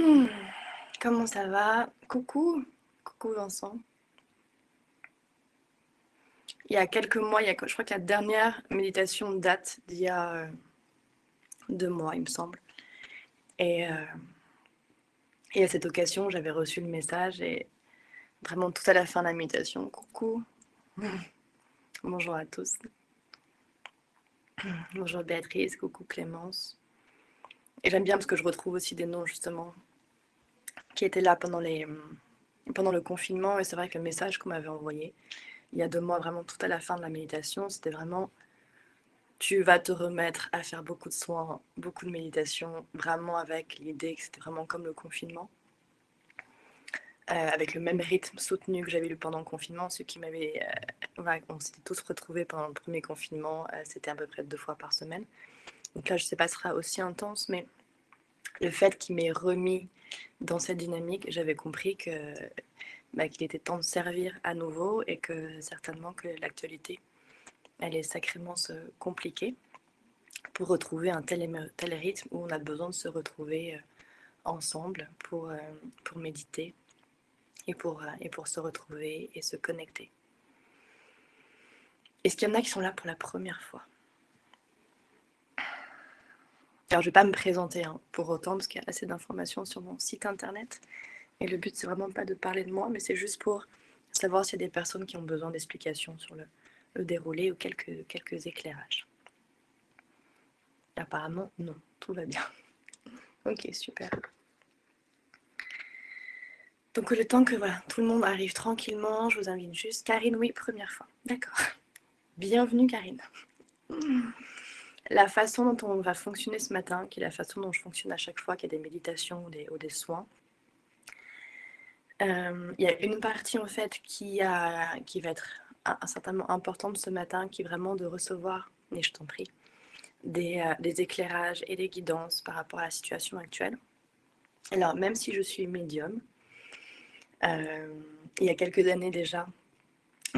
Hmm, Comment ça va? Coucou, coucou Vincent. Il y a quelques mois, je crois que la dernière méditation date d'il y a 2 mois, il me semble. Et, euh, et à cette occasion, j'avais reçu le message et vraiment tout à la fin de la méditation, coucou, bonjour à tous, bonjour Béatrice, coucou Clémence. Et j'aime bien parce que je retrouve aussi des noms justement qui étaient là pendant le confinement. Et c'est vrai que le message qu'on m'avait envoyé il y a 2 mois, vraiment tout à la fin de la méditation, c'était vraiment tu vas te remettre à faire beaucoup de soins, beaucoup de méditation, vraiment avec l'idée que c'était vraiment comme le confinement, avec le même rythme soutenu que j'avais eu pendant le confinement. Ceux qui m'avaient, voilà, on s'était tous retrouvés pendant le premier confinement, c'était à peu près 2 fois par semaine. Donc là, je ne sais pas, ce sera aussi intense, mais le fait qu'il m'ait remis dans cette dynamique, j'avais compris qu'il était temps de servir à nouveau et que certainement que l'actualité allait sacrément se compliquer pour retrouver un tel rythme où on a besoin de se retrouver ensemble pour méditer et pour se retrouver et se connecter. Est-ce qu'il y en a qui sont là pour la première fois? Alors, je ne vais pas me présenter pour autant, parce qu'il y a assez d'informations sur mon site internet. Et le but, c'est vraiment pas de parler de moi, mais c'est juste pour savoir s'il y a des personnes qui ont besoin d'explications sur le déroulé ou quelques éclairages. Apparemment, non, tout va bien. Ok, super. Donc le temps que voilà, tout le monde arrive tranquillement, je vous invite juste. Karine, oui, première fois. D'accord. Bienvenue Karine. La façon dont on va fonctionner ce matin, qui est la façon dont je fonctionne à chaque fois qu'il y a des méditations ou des soins, il y a une partie en fait qui va être certainement importante ce matin, qui est vraiment de recevoir, et je t'en prie, des éclairages et des guidances par rapport à la situation actuelle. Alors même si je suis médium, il y a quelques années déjà,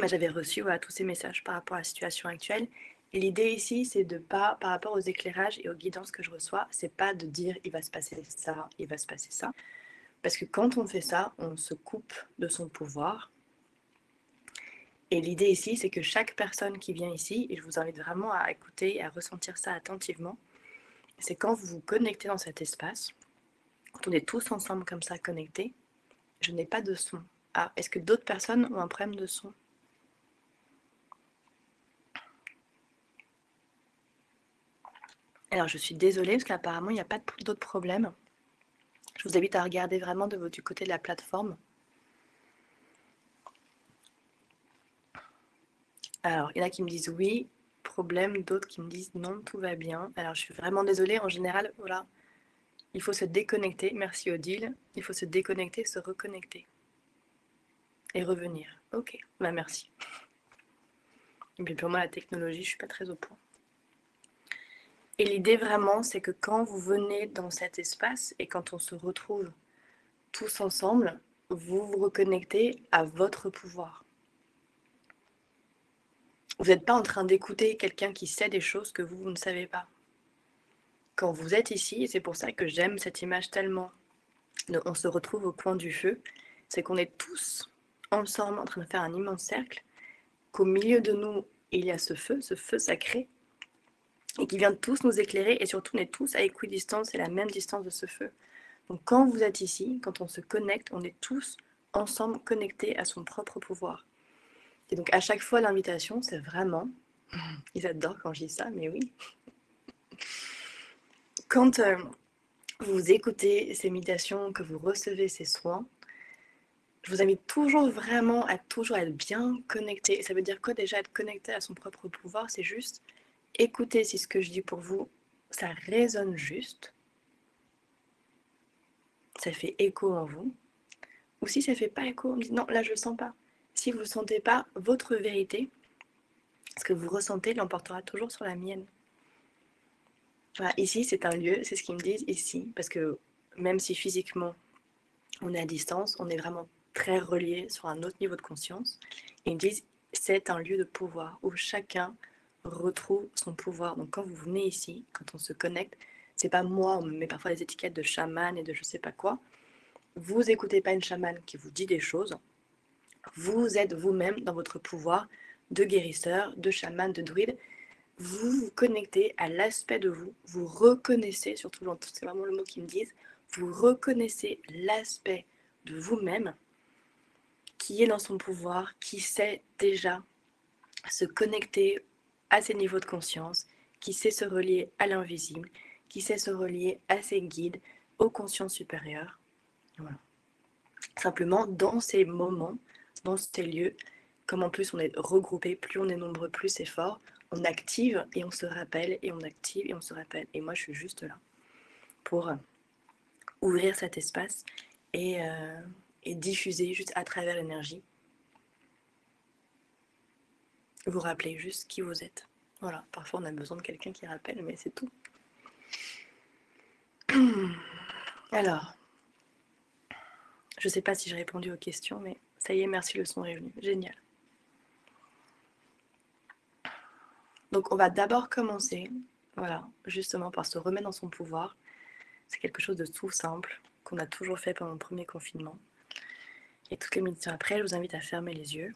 j'avais reçu tous ces messages par rapport à la situation actuelle. Et l'idée ici, c'est de pas, par rapport aux éclairages et aux guidances que je reçois, c'est pas de dire il va se passer ça, il va se passer ça. Parce que quand on fait ça, on se coupe de son pouvoir. Et l'idée ici, c'est que chaque personne qui vient ici, et je vous invite vraiment à écouter, à ressentir ça attentivement, c'est quand vous vous connectez dans cet espace, quand on est tous ensemble comme ça connectés, je n'ai pas de son. Ah, est-ce que d'autres personnes ont un problème de son? Alors je suis désolée parce qu'apparemment il n'y a pas d'autres problèmes. Je vous invite à regarder vraiment du côté de la plateforme. Alors il y en a qui me disent oui, problème, d'autres qui me disent non, tout va bien. Alors je suis vraiment désolée, en général, voilà, il faut se déconnecter. Merci Odile. Il faut se déconnecter, se reconnecter et revenir. Ok, bah merci. Et puis pour moi la technologie, je suis pas très au point. Et l'idée vraiment, c'est que quand vous venez dans cet espace et quand on se retrouve tous ensemble, vous vous reconnectez à votre pouvoir. Vous n'êtes pas en train d'écouter quelqu'un qui sait des choses que vous ne savez pas. Quand vous êtes ici, et c'est pour ça que j'aime cette image tellement, on se retrouve au coin du feu, c'est qu'on est tous ensemble en train de faire un immense cercle, qu'au milieu de nous, il y a ce feu sacré, et qui vient tous nous éclairer, et surtout on est tous à équidistance et la même distance de ce feu. Donc quand vous êtes ici, quand on se connecte, on est tous ensemble connectés à son propre pouvoir. Et donc à chaque fois l'invitation, c'est vraiment, ils adorent quand je dis ça, mais oui, quand vous écoutez ces méditations, que vous recevez ces soins, je vous invite toujours vraiment à toujours être bien connecté. Ça veut dire quoi déjà être connecté à son propre pouvoir? C'est juste écouter si ce que je dis pour vous, ça résonne juste, ça fait écho en vous. Ou si ça ne fait pas écho, on me dit non, là je ne le sens pas. Si vous ne sentez pas votre vérité, ce que vous ressentez l'emportera toujours sur la mienne. Voilà, ici c'est un lieu, c'est ce qu'ils me disent ici, parce que même si physiquement on est à distance, on est vraiment très reliés sur un autre niveau de conscience. Et ils me disent, c'est un lieu de pouvoir où chacun retrouve son pouvoir. Donc quand vous venez ici, quand on se connecte, c'est pas moi, on me met parfois des étiquettes de chaman et de je sais pas quoi. vous n'écoutez pas une chamane qui vous dit des choses, vous êtes vous-même dans votre pouvoir de guérisseur, de chaman, de druide. Vous vous connectez à l'aspect de vous, vous reconnaissez, surtout c'est vraiment le mot qu'ils me disent, vous reconnaissez l'aspect de vous-même qui est dans son pouvoir, qui sait déjà se connecter à ses niveaux de conscience, qui sait se relier à l'invisible, qui sait se relier à ses guides, aux consciences supérieures. Voilà. Simplement, dans ces moments, dans ces lieux, comme en plus on est regroupé, plus on est nombreux, plus c'est fort, on active et on se rappelle, et on active et on se rappelle. Et moi, je suis juste là pour ouvrir cet espace et diffuser juste à travers l'énergie. Vous rappelez juste qui vous êtes. Voilà, parfois on a besoin de quelqu'un qui rappelle, mais c'est tout. Alors, je ne sais pas si j'ai répondu aux questions, mais ça y est, merci, le son est venu. Génial. Donc on va d'abord commencer, voilà, justement par se remettre dans son pouvoir. C'est quelque chose de tout simple, qu'on a toujours fait pendant le premier confinement. Et toutes les méditations après, je vous invite à fermer les yeux.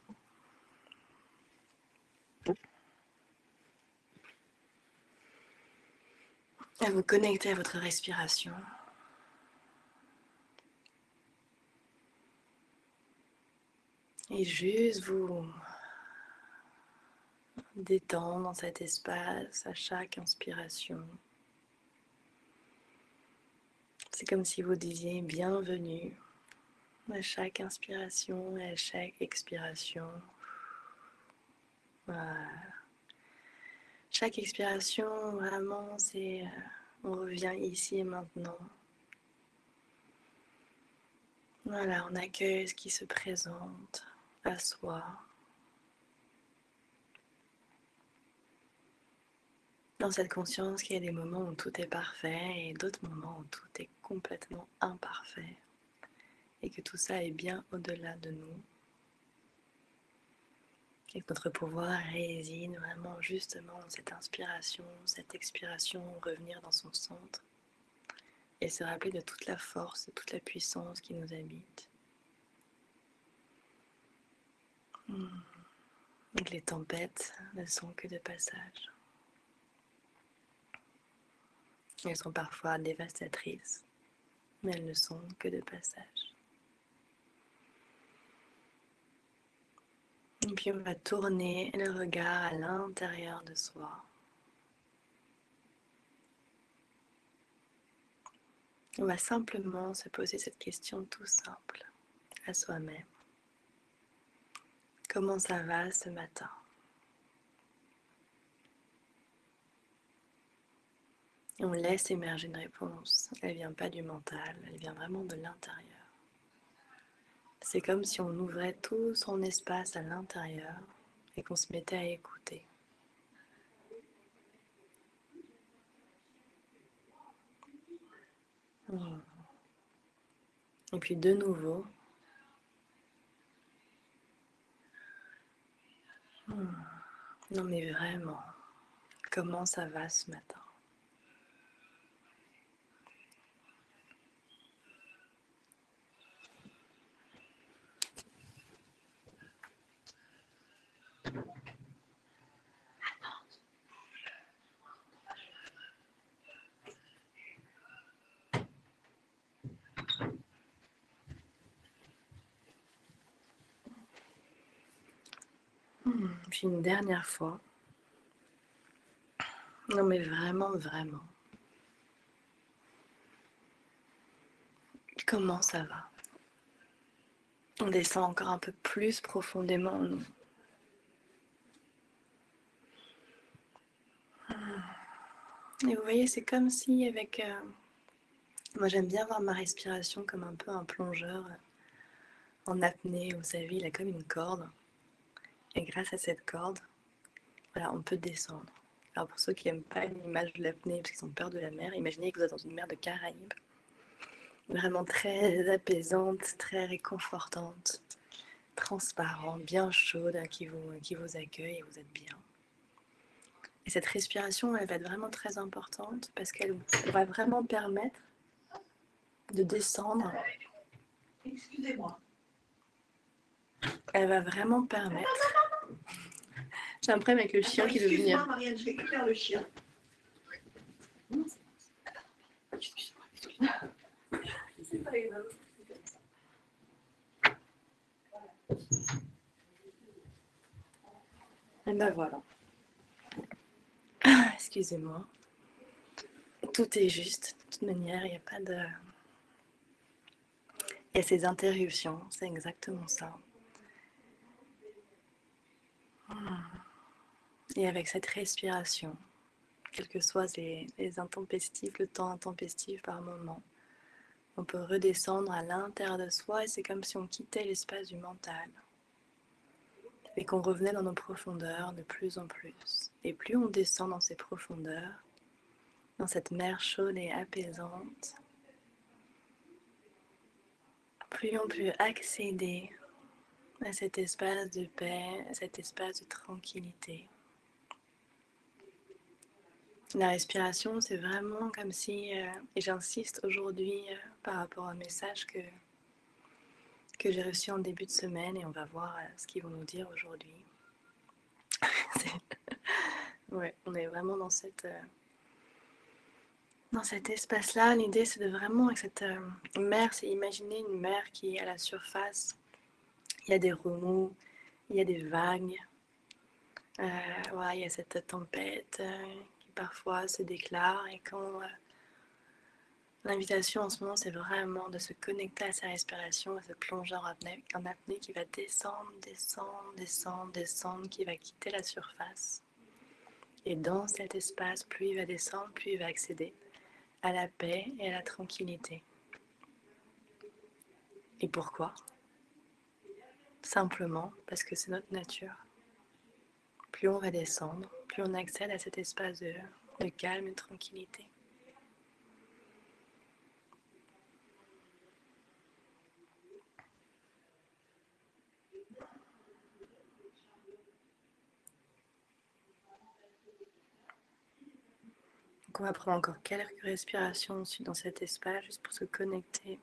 À vous connecter à votre respiration. Et juste vous détendre dans cet espace à chaque inspiration. C'est comme si vous disiez bienvenue à chaque inspiration et à chaque expiration. Voilà. Chaque expiration, vraiment, c'est on revient ici et maintenant. Voilà, on accueille ce qui se présente à soi. Dans cette conscience qu'il y a des moments où tout est parfait et d'autres moments où tout est complètement imparfait. Et que tout ça est bien au-delà de nous. Et que notre pouvoir réside vraiment justement dans cette inspiration, cette expiration, revenir dans son centre. Et se rappeler de toute la force, de toute la puissance qui nous habite. Donc les tempêtes ne sont que de passage. Elles sont parfois dévastatrices, mais elles ne sont que de passage. Et puis on va tourner le regard à l'intérieur de soi. On va simplement se poser cette question tout simple à soi-même. Comment ça va ce matin? Et on laisse émerger une réponse. Elle ne vient pas du mental, elle vient vraiment de l'intérieur. C'est comme si on ouvrait tout son espace à l'intérieur et qu'on se mettait à écouter. Et puis de nouveau, non mais vraiment, comment ça va ce matin? Puis une dernière fois, non mais vraiment, vraiment, comment ça va? On descend encore un peu plus profondément en nous. Et vous voyez, c'est comme si avec... moi j'aime bien voir ma respiration comme un peu un plongeur en apnée, vous savez, il a comme une corde. Et grâce à cette corde, voilà, on peut descendre. Alors pour ceux qui n'aiment pas l'image de l'apnée parce qu'ils ont peur de la mer, imaginez que vous êtes dans une mer de Caraïbes, vraiment très apaisante, très réconfortante, transparente, bien chaude, qui vous accueille et vous êtes bien. Et cette respiration, elle va être vraiment très importante parce qu'elle va vraiment permettre de descendre Excusez-moi. Elle va vraiment permettre. J'ai un problème avec le chien qui veut venir. Excuse-moi, Marianne, je vais faire le chien. Excuse-moi. C'est pas grave. Et ben voilà. Excusez-moi. Tout est juste. De toute manière, il n'y a pas de... Il y a ces interruptions, c'est exactement ça. Et avec cette respiration, quels que soient les intempestifs, le temps intempestif par moment, on peut redescendre à l'intérieur de soi et c'est comme si on quittait l'espace du mental et qu'on revenait dans nos profondeurs de plus en plus. Et plus on descend dans ces profondeurs, dans cette mer chaude et apaisante, plus on peut accéder à cet espace de paix, à cet espace de tranquillité. La respiration, c'est vraiment comme si, et j'insiste aujourd'hui par rapport au message que j'ai reçu en début de semaine, et on va voir ce qu'ils vont nous dire aujourd'hui. Ouais, on est vraiment dans cet espace-là. L'idée, c'est de vraiment, avec cette mer, c'est imaginer une mer qui est à la surface. Il y a des remous, il y a des vagues, ouais, il y a cette tempête qui parfois se déclare, et quand l'invitation en ce moment, c'est vraiment de se connecter à sa respiration, à ce plongeur en apnée qui va descendre, descendre, descendre, descendre, qui va quitter la surface. Et dans cet espace, plus il va descendre, plus il va accéder à la paix et à la tranquillité. Et pourquoi ? Simplement parce que c'est notre nature. Plus on va descendre, plus on accède à cet espace de calme et de tranquillité. Donc on va prendre encore quelques respirations dans cet espace, juste pour se connecter.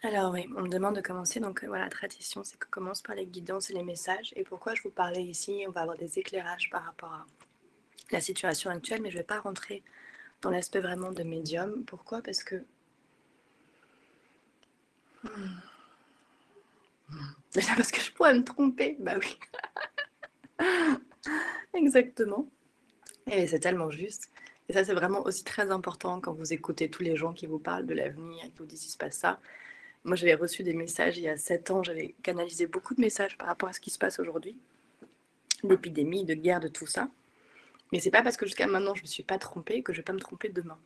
Alors oui, on me demande de commencer, donc voilà, la tradition, c'est qu'on commence par les guidances et les messages. Et pourquoi je vous parlais ici, on va avoir des éclairages par rapport à la situation actuelle, mais je ne vais pas rentrer dans l'aspect vraiment de médium. Pourquoi ? Parce que... Déjà parce que je pourrais me tromper, bah oui. Exactement. Et c'est tellement juste. Et ça, c'est vraiment aussi très important quand vous écoutez tous les gens qui vous parlent de l'avenir, qui vous disent il se passe ça. Moi, j'avais reçu des messages il y a 7 ans, j'avais canalisé beaucoup de messages par rapport à ce qui se passe aujourd'hui, d'épidémie, de guerre, de tout ça. Mais c'est pas parce que jusqu'à maintenant, je ne me suis pas trompée que je ne vais pas me tromper demain.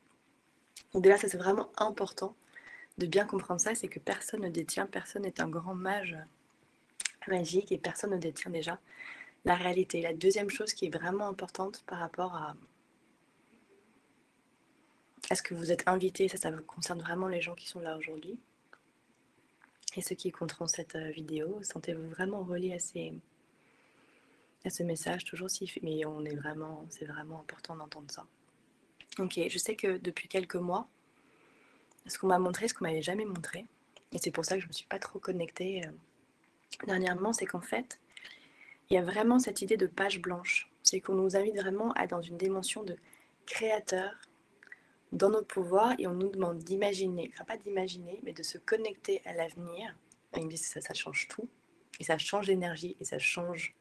Donc déjà, ça, c'est vraiment important de bien comprendre ça, c'est que personne ne détient, personne n'est un grand mage magique et personne ne détient déjà la réalité. La deuxième chose qui est vraiment importante par rapport à ce que vous êtes invité, ça concerne vraiment les gens qui sont là aujourd'hui et ceux qui écouteront cette vidéo, sentez-vous vraiment reliés à ce message, toujours si, mais c'est vraiment important d'entendre ça. Ok, je sais que depuis quelques mois, ce qu'on m'a montré, ce qu'on m'avait jamais montré, et c'est pour ça que je me suis pas trop connectée dernièrement, c'est qu'en fait, il y a vraiment cette idée de page blanche. C'est qu'on nous invite vraiment à être dans une dimension de créateur, dans notre pouvoir, et on nous demande d'imaginer, enfin pas d'imaginer, mais de se connecter à l'avenir. Ils me disent que ça change tout, et ça change l'énergie, et ça change...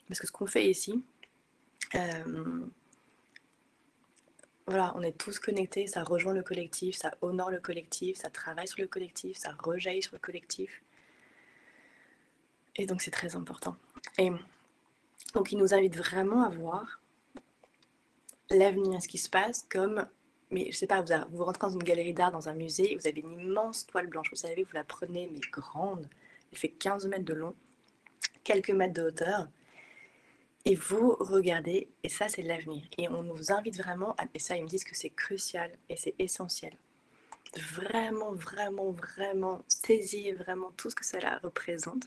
Parce que ce qu'on fait ici, voilà, on est tous connectés, ça rejoint le collectif, ça honore le collectif, ça travaille sur le collectif, ça rejaillit sur le collectif. Et donc c'est très important. Et donc il nous invite vraiment à voir l'avenir, ce qui se passe comme... Mais je sais pas, vous rentrez dans une galerie d'art, dans un musée, vous avez une immense toile blanche, vous savez, vous la prenez, mais grande, elle fait 15 mètres de long, quelques mètres de hauteur, et vous regardez, et ça c'est l'avenir. Et on nous invite vraiment, et ça ils me disent que c'est crucial, et c'est essentiel. vraiment, vraiment, vraiment saisir vraiment tout ce que cela représente,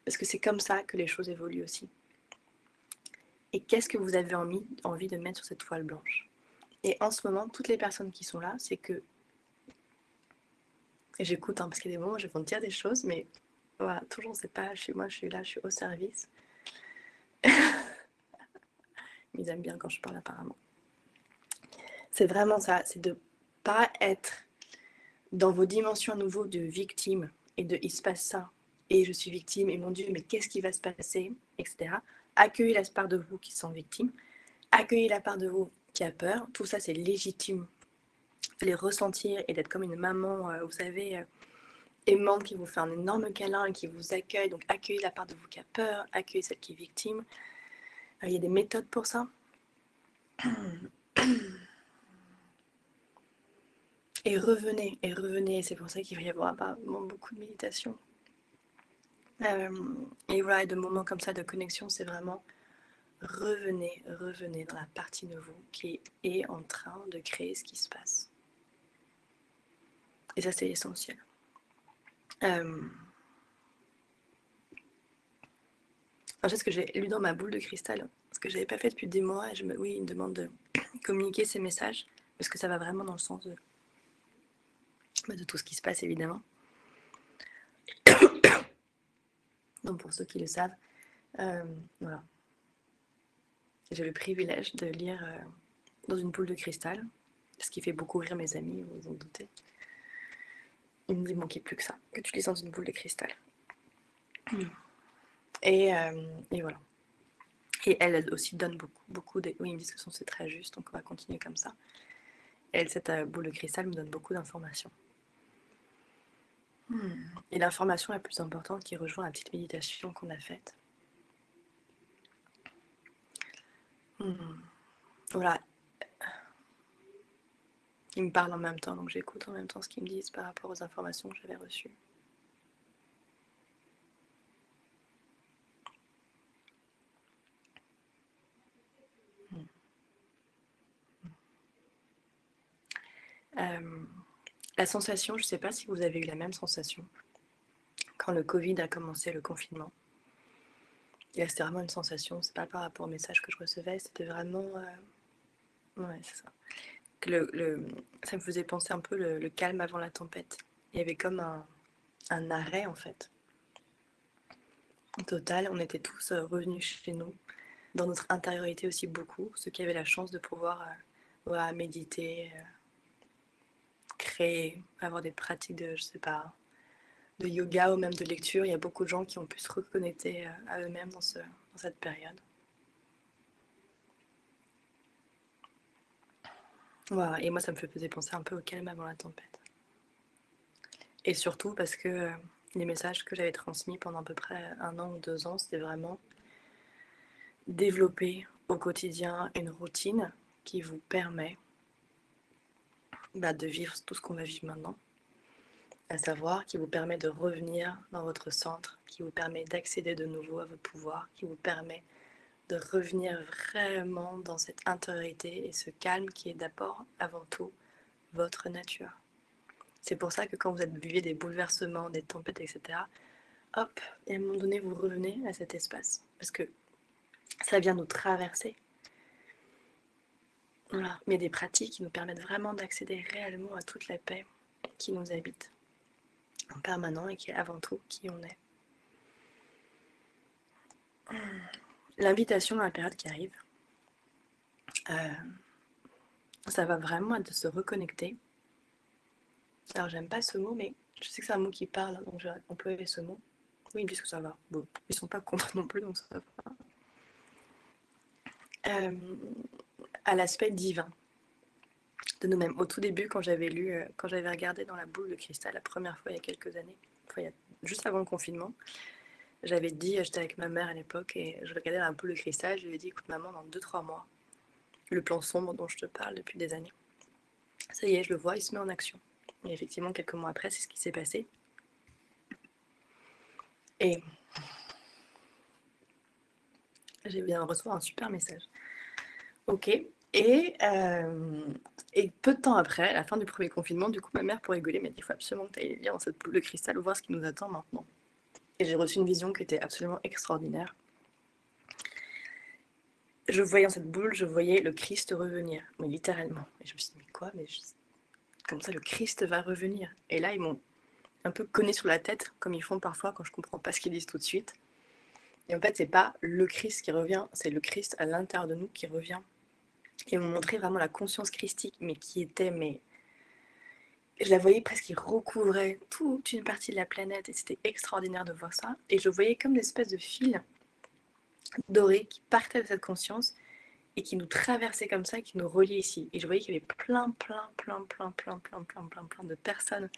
parce que c'est comme ça que les choses évoluent aussi. Et qu'est-ce que vous avez envie de mettre sur cette toile blanche? Et en ce moment, toutes les personnes qui sont là, c'est que... Et j'écoute, hein, parce qu'il y a des moments où je vais vous dire des choses, mais voilà, toujours, c'est pas chez moi, je suis là, je suis au service. Ils aiment bien quand je parle apparemment. C'est vraiment ça, c'est de pas être dans vos dimensions à nouveau de victime et de il se passe ça et je suis victime et mon Dieu, mais qu'est-ce qui va se passer, etc. Accueillez la part de vous qui sont victimes, accueillez la part de vous qui a peur, tout ça c'est légitime de les ressentir et d'être comme une maman, vous savez, aimante qui vous fait un énorme câlin et qui vous accueille. Donc accueillez la part de vous qui a peur, accueillez celle qui est victime. Il y a des méthodes pour ça. Et revenez, c'est pour ça qu'il va y avoir apparemment beaucoup de méditation. Et voilà, de moments comme ça de connexion, c'est vraiment revenez dans la partie de vous qui est en train de créer ce qui se passe. Et ça, c'est essentiel. C'est ce que j'ai lu dans ma boule de cristal, ce que j'avais pas fait depuis des mois. Oui, il me demande de communiquer ces messages, parce que ça va vraiment dans le sens de tout ce qui se passe, évidemment. Donc pour ceux qui le savent, voilà. J'ai le privilège de lire dans une boule de cristal, ce qui fait beaucoup rire mes amis, vous vous en doutez. Il ne manquait plus que ça, que tu lises dans une boule de cristal. Et voilà. Et elle aussi donne beaucoup de... Oui, ils me disent que c'est très juste, donc on va continuer comme ça. Elle, cette boule de cristal me donne beaucoup d'informations. Et l'information la plus importante qui rejoint la petite méditation qu'on a faite. Voilà. Ils me parlent en même temps, donc j'écoute en même temps ce qu'ils me disent par rapport aux informations que j'avais reçues. La sensation, je ne sais pas si vous avez eu la même sensation quand le Covid a commencé, le confinement. Et c'était vraiment une sensation, c'est pas par rapport au message que je recevais, c'était vraiment... Ouais, c'est ça. Ça me faisait penser un peu le calme avant la tempête. Il y avait comme un arrêt en fait. Total, on était tous revenus chez nous, dans notre intériorité aussi beaucoup, ceux qui avaient la chance de pouvoir voilà, méditer, créer, avoir des pratiques de, je sais pas, de yoga ou même de lecture. Il y a beaucoup de gens qui ont pu se reconnecter à eux-mêmes dans cette période. Voilà, et moi ça me faisait penser un peu au calme avant la tempête. Et surtout parce que les messages que j'avais transmis pendant à peu près 1 an ou 2 ans, c'était vraiment développer au quotidien une routine qui vous permet de vivre tout ce qu'on va vivre maintenant, à savoir qui vous permet de revenir dans votre centre, qui vous permet d'accéder de nouveau à votre pouvoir, qui vous permet de revenir vraiment dans cette intériorité et ce calme qui est d'abord, avant tout, votre nature. C'est pour ça que quand vous vivez des bouleversements, des tempêtes, etc., hop, et à un moment donné, vous revenez à cet espace. Parce que ça vient nous traverser. Voilà. Mais des pratiques qui nous permettent vraiment d'accéder réellement à toute la paix qui nous habite en permanent et qui est avant tout qui on est. L'invitation à la période qui arrive, ça va vraiment être de se reconnecter. Alors j'aime pas ce mot, mais je sais que c'est un mot qui parle, donc je vais employer ce mot. Oui, ils me disent que ça va. Bon, ils sont pas contre non plus, donc ça va. À l'aspect divin de nous-mêmes. Au tout début, quand j'avais regardé dans la boule de cristal la première fois il y a quelques années, juste avant le confinement, j'avais dit, j'étais avec ma mère à l'époque et je regardais dans la boule de cristal, je lui ai dit, écoute maman, dans 2-3 mois, le plan sombre dont je te parle depuis des années, ça y est, je le vois, il se met en action. Et effectivement, quelques mois après, c'est ce qui s'est passé. Et j'ai bien reçu un super message. Ok, Et peu de temps après, à la fin du premier confinement, du coup, ma mère, pour rigoler, m'a dit: «Il faut absolument que tu ailles lire dans cette boule de cristal, voir ce qui nous attend maintenant». Et j'ai reçu une vision qui était absolument extraordinaire. Je voyais dans cette boule, je voyais le Christ revenir, mais littéralement. Et je me suis dit: «Mais quoi? Comment ça le Christ va revenir?» Et là, ils m'ont un peu cogné sur la tête, comme ils font parfois quand je comprends pas ce qu'ils disent tout de suite. Et en fait, c'est pas le Christ qui revient, c'est le Christ à l'intérieur de nous qui revient. Et ils m'ont montré vraiment la conscience christique, mais qui était, mais je la voyais presque qui recouvrait toute une partie de la planète, et c'était extraordinaire de voir ça. Et je voyais comme des espèces de fils dorés qui partaient de cette conscience et qui nous traversaient comme ça, qui nous reliaient ici. Et je voyais qu'il y avait plein de personnes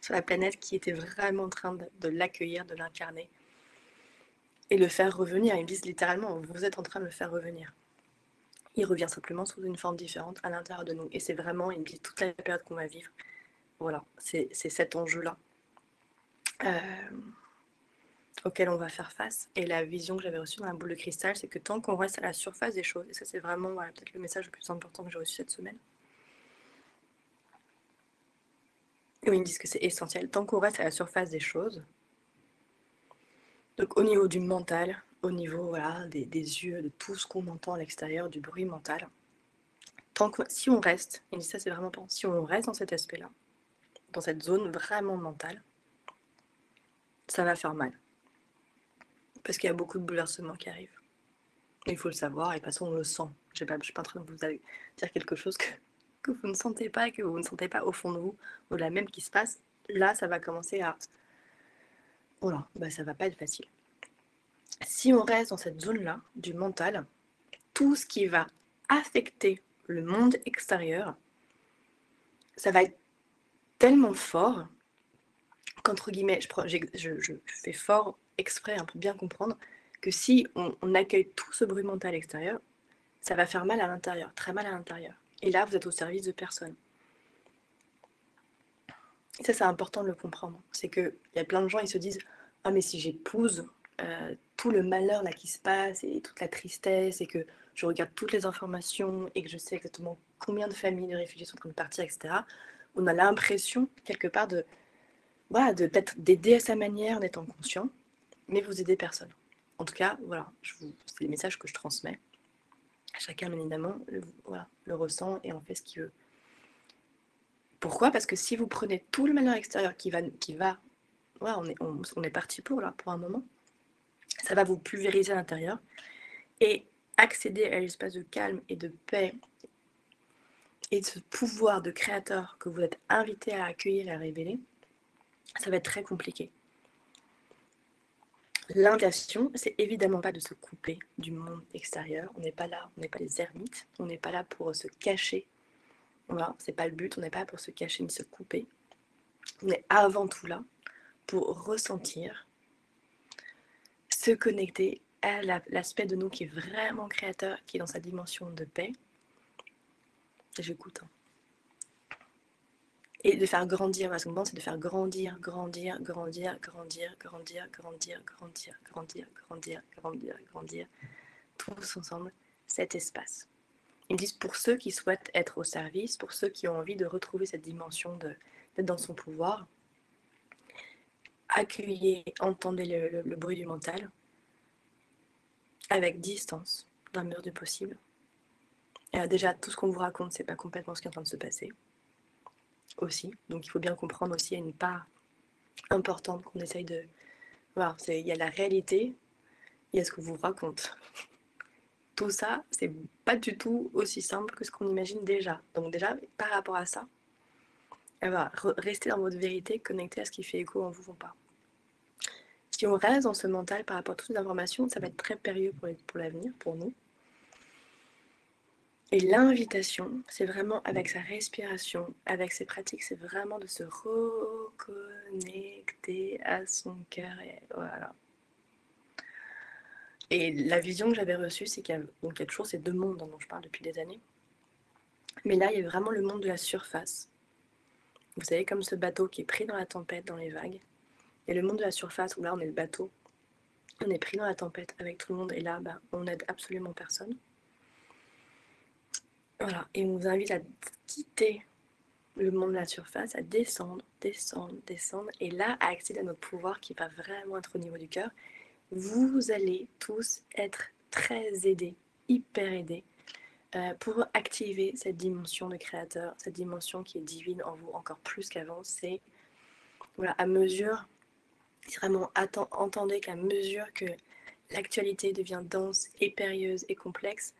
sur la planète qui étaient vraiment en train de l'accueillir, de l'incarner et le faire revenir. Ils me disent littéralement: vous êtes en train de le faire revenir. Il revient simplement sous une forme différente à l'intérieur de nous. Et c'est vraiment, il me dit, toute la période qu'on va vivre. Voilà, c'est cet enjeu-là auquel on va faire face. Et la vision que j'avais reçue dans la boule de cristal, c'est que tant qu'on reste à la surface des choses, et ça c'est vraiment voilà, peut-être le message le plus important que j'ai reçu cette semaine, où ils me disent que c'est essentiel, tant qu'on reste à la surface des choses, donc au niveau du mental, au niveau voilà, des yeux, de tout ce qu'on entend à l'extérieur, du bruit mental, si on reste, et ça c'est vraiment important, si on reste dans cet aspect-là, dans cette zone vraiment mentale, ça va faire mal. Parce qu'il y a beaucoup de bouleversements qui arrivent. Il faut le savoir, et de toute façon, on le sent. Je ne suis pas en train de vous dire quelque chose que vous ne sentez pas, que vous ne sentez pas au fond de vous, au-delà même qui se passe. Là, ça va commencer à... Voilà, bah, ça va pas être facile. Si on reste dans cette zone-là, du mental, tout ce qui va affecter le monde extérieur, ça va être tellement fort qu'entre guillemets, je fais fort exprès pour bien comprendre que si on accueille tout ce bruit mental extérieur, ça va faire mal à l'intérieur, très mal à l'intérieur. Et là, vous êtes au service de personne. Et ça, c'est important de le comprendre. C'est qu'il y a plein de gens, ils se disent: ah, mais si j'épouse tout le malheur là qui se passe et toute la tristesse, et que je regarde toutes les informations et que je sais exactement combien de familles de réfugiés sont en train de partir, etc., on a l'impression, quelque part, voilà, peut-être d'aider à sa manière, en étant conscient, mais vous aidez personne. En tout cas, voilà, c'est les messages que je transmets. Chacun, bien évidemment, le ressent et en fait ce qu'il veut. Pourquoi? Parce que si vous prenez tout le malheur extérieur qui va voilà, on est parti pour un moment, ça va vous pulvériser à l'intérieur et accéder à l'espace de calme et de paix et de ce pouvoir de créateur que vous êtes invité à accueillir et à révéler, ça va être très compliqué. L'intention, c'est évidemment pas de se couper du monde extérieur. On n'est pas là, on n'est pas des ermites, on n'est pas là pour se cacher. Voilà, c'est pas le but, on n'est pas là pour se cacher ni se couper. On est avant tout là pour ressentir, se connecter à l'aspect de nous qui est vraiment créateur, qui est dans sa dimension de paix. J'écoute. Et de faire grandir, parce que mon c'est de faire grandir tous ensemble cet espace. Ils me disent, pour ceux qui souhaitent être au service, pour ceux qui ont envie de retrouver cette dimension d'être dans son pouvoir, accueillez, entendez le bruit du mental, avec distance, dans la mesure du possible. Et déjà, tout ce qu'on vous raconte, c'est pas complètement ce qui est en train de se passer. Aussi. Donc il faut bien comprendre aussi, il y a une part importante qu'on essaye de... Voilà, il y a la réalité, il y a ce qu'on vous raconte. Tout ça, c'est pas du tout aussi simple que ce qu'on imagine déjà. Donc déjà, par rapport à ça, restez dans votre vérité, connectez à ce qui fait écho en vous ou pas. Si on reste dans ce mental par rapport à toutes les informations, ça va être très périlleux pour l'avenir, pour nous. Et l'invitation, c'est vraiment avec sa respiration, avec ses pratiques, c'est vraiment de se reconnecter à son cœur. Et voilà. Et la vision que j'avais reçue, c'est qu'il y a toujours ces deux mondes dont je parle depuis des années. Mais là, il y a vraiment le monde de la surface. Vous savez, comme ce bateau qui est pris dans la tempête, dans les vagues. Il y a le monde de la surface où là, on est le bateau. On est pris dans la tempête avec tout le monde. Et là, on n'aide absolument personne. Voilà, et on vous invite à quitter le monde de la surface, à descendre, descendre, descendre, et là, à accéder à notre pouvoir qui va vraiment être au niveau du cœur. Vous allez tous être très aidés, hyper aidés, pour activer cette dimension de créateur, cette dimension qui est divine en vous encore plus qu'avant. C'est voilà, à mesure, c'est vraiment entendez qu'à mesure que l'actualité devient dense et périlleuse et complexe,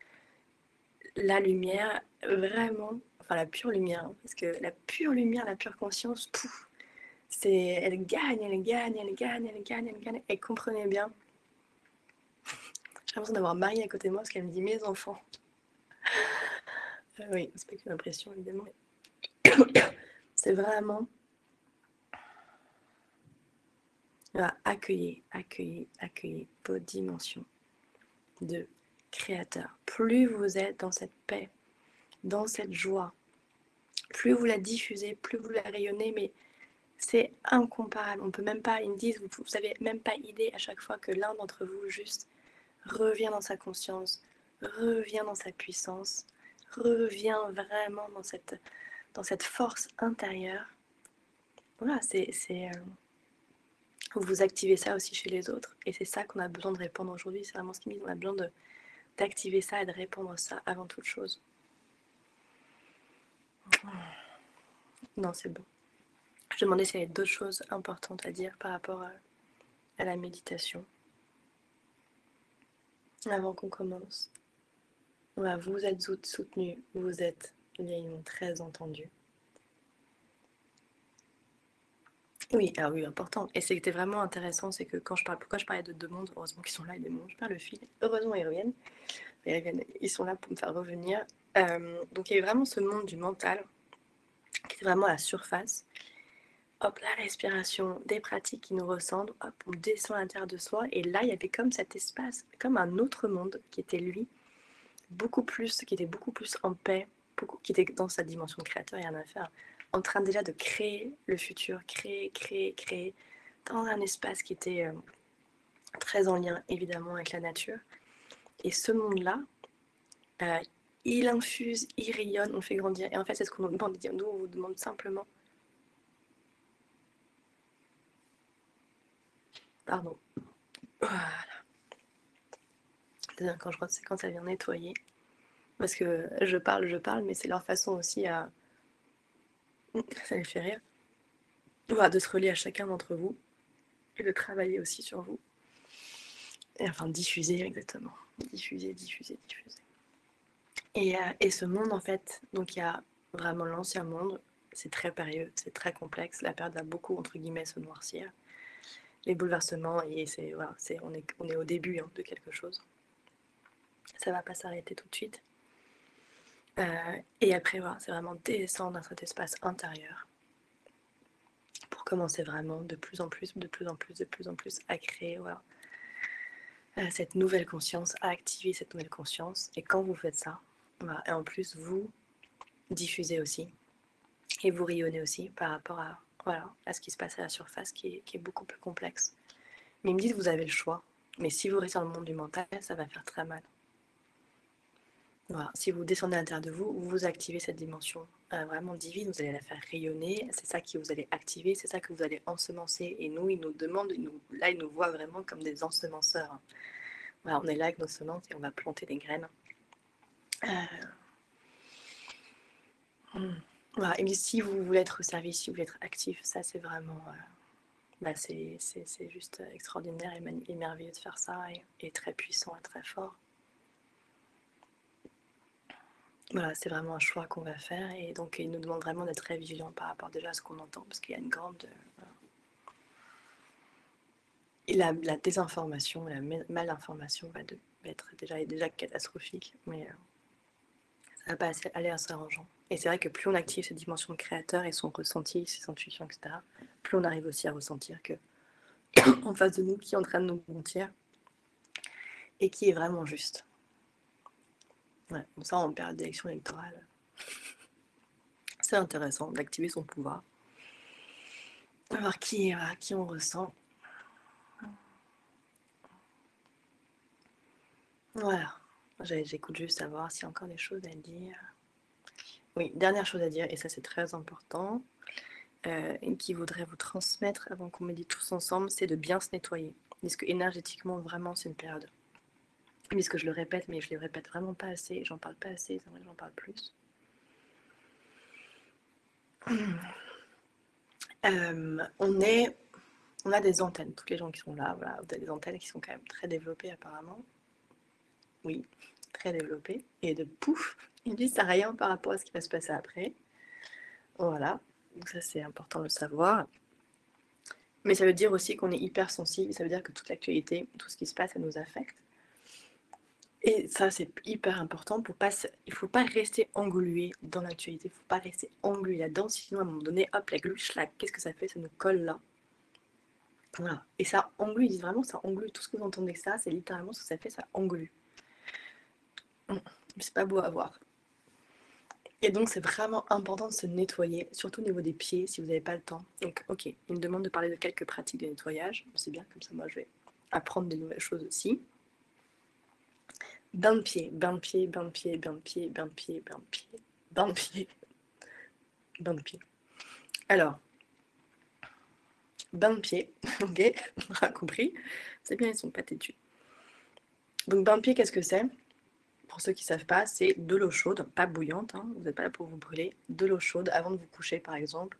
la lumière, vraiment, enfin la pure lumière, hein, parce que la pure lumière, la pure conscience, pouf, elle gagne, elle gagne, elle gagne, elle gagne, elle gagne. Et comprenez bien, j'ai l'impression d'avoir Marie à côté de moi parce qu'elle me dit mes enfants. Oui, c'est pas qu'une impression évidemment. C'est vraiment accueillir, accueillir, accueillir vos dimensions de créateur. Plus vous êtes dans cette paix, dans cette joie, plus vous la diffusez, plus vous la rayonnez, mais c'est incomparable. On peut même pas, ils me disent, vous n'avez même pas idée à chaque fois que l'un d'entre vous juste revient dans sa conscience, revient dans sa puissance, revient vraiment dans cette force intérieure. Voilà, vous activez ça aussi chez les autres. Et c'est ça qu'on a besoin de répandre aujourd'hui. C'est vraiment ce qu'ils me disent. On a besoin d'activer ça et de répandre ça avant toute chose. Non, c'est bon. Je demandais s'il y avait d'autres choses importantes à dire par rapport à la méditation. Avant qu'on commence. Voilà, vous êtes soutenus, vous êtes bien très entendus. Oui, ah oui, important. Et c'était vraiment intéressant, c'est que pourquoi je parlais de deux mondes, heureusement qu'ils sont là, les mondes, je perds le fil. Heureusement, ils reviennent. Ils sont là pour me faire revenir. Donc il y a eu vraiment ce monde du mental qui est vraiment à la surface. Hop, la respiration, des pratiques qui nous ressemblent, hop, on descend à l'intérieur de soi, et là, il y avait comme cet espace, comme un autre monde qui était lui, qui était beaucoup plus en paix, qui était dans sa dimension de créateur, il y en a à faire, en train déjà de créer le futur, créer, dans un espace qui était très en lien, évidemment, avec la nature. Et ce monde-là, euh, il infuse, il rayonne, on fait grandir. Et en fait, c'est ce qu'on nous demande de dire. Nous, on vous demande simplement... Pardon. Voilà. C'est quand ça vient nettoyer. Parce que je parle, mais c'est leur façon aussi à... Ça les fait rire. Voilà, de se relier à chacun d'entre vous et de travailler aussi sur vous. Et enfin, diffuser, exactement. Diffuser, diffuser, diffuser. Et ce monde, en fait, donc il y a vraiment l'ancien monde, c'est très périlleux, c'est très complexe. La période va beaucoup, entre guillemets, se noircir. Les bouleversements, et voilà, on est au début de quelque chose. Ça va pas s'arrêter tout de suite. Et après, voilà, c'est vraiment descendre dans cet espace intérieur pour commencer vraiment de plus en plus, de plus en plus, de plus en plus à créer voilà, cette nouvelle conscience, à activer cette nouvelle conscience. Et quand vous faites ça, voilà, et en plus, vous diffusez aussi et vous rayonnez aussi par rapport à, voilà, à ce qui se passe à la surface qui est beaucoup plus complexe. Mais ils me disent que vous avez le choix. Mais si vous restez dans le monde du mental, ça va faire très mal. Voilà. Si vous descendez à l'intérieur de vous, vous activez cette dimension vraiment divine, vous allez la faire rayonner, c'est ça que vous allez activer, c'est ça que vous allez ensemencer. Et nous, ils nous demandent, là, ils nous voient vraiment comme des ensemenceurs. Voilà, on est là avec nos semences et on va planter des graines. Voilà. Et si vous voulez être au service, si vous voulez être actif, ça c'est vraiment... c'est juste extraordinaire et merveilleux de faire ça, et très puissant et très fort. Voilà, c'est vraiment un choix qu'on va faire, et donc il nous demande vraiment d'être très vigilant par rapport déjà à ce qu'on entend, parce qu'il y a une grande... Et la désinformation, la malinformation va être déjà catastrophique, mais ça va pas aller en s'arrangeant. Et c'est vrai que plus on active cette dimension de créateur et son ressenti, ses intuitions, etc., plus on arrive aussi à ressentir que en face de nous, qui est en train de nous mentir et qui est vraiment juste. Ouais, bon, ça, en période d'élection électorale, c'est intéressant d'activer son pouvoir, voir qui on ressent. Voilà. J'écoute juste à voir s'il y a encore des choses à dire. Oui, dernière chose à dire, et ça c'est très important, et qui voudrait vous transmettre avant qu'on médite tous ensemble, c'est de bien se nettoyer. Parce que énergétiquement, vraiment, c'est une période. Puisque je le répète, mais je le répète vraiment pas assez, j'en parle pas assez, c'est vrai que j'en parle plus. On a des antennes, toutes les gens qui sont là, voilà, vous avez des antennes qui sont quand même très développées apparemment. Oui, très développées. Et de pouf, ils disent à rien par rapport à ce qui va se passer après. Voilà, donc ça c'est important de le savoir. Mais ça veut dire aussi qu'on est hyper sensible, ça veut dire que toute l'actualité, tout ce qui se passe, ça nous affecte. Et ça, c'est hyper important pour pas. Il faut pas rester englué dans l'actualité, il faut pas rester englué là-dedans, sinon à un moment donné, hop, la gluche là, qu'est-ce que ça fait? Ça nous colle là. Voilà. Et ça englue, ils disent vraiment, ça englue. Tout ce que vous entendez que ça, c'est littéralement ce que ça fait, ça englue. C'est pas beau à voir. Et donc, c'est vraiment important de se nettoyer, surtout au niveau des pieds, si vous n'avez pas le temps. Donc, ok, il me demande de parler de quelques pratiques de nettoyage. C'est bien, comme ça, moi, je vais apprendre des nouvelles choses aussi. Bain de pied, bain de pied, bain de pied, bain de pied, bain de pied, bain de pied, bain de pied, bain de pied. Alors, bain de pied, ok, on aura compris. C'est bien, ils sont pas têtus. Donc, bain de pied, qu'est-ce que c'est? Pour ceux qui ne savent pas, c'est de l'eau chaude, pas bouillante, hein, vous n'êtes pas là pour vous brûler, de l'eau chaude avant de vous coucher par exemple,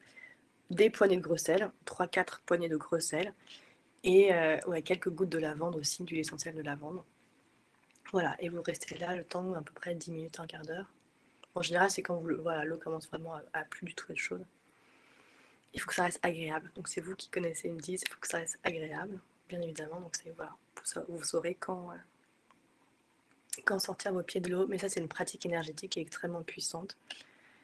des poignées de gros sel, 3-4 poignées de gros sel, et ouais, quelques gouttes de lavande aussi, d'huile essentielle de lavande. Voilà, et vous restez là le temps à peu près 10 minutes, un quart d'heure. En général, c'est quand voilà, l'eau commence vraiment à plus du tout être chaude. Il faut que ça reste agréable. Donc c'est vous qui connaissez, ils me disent, il faut que ça reste agréable, bien évidemment. Donc c'est voilà, vous saurez quand sortir vos pieds de l'eau. Mais ça, c'est une pratique énergétique qui est extrêmement puissante.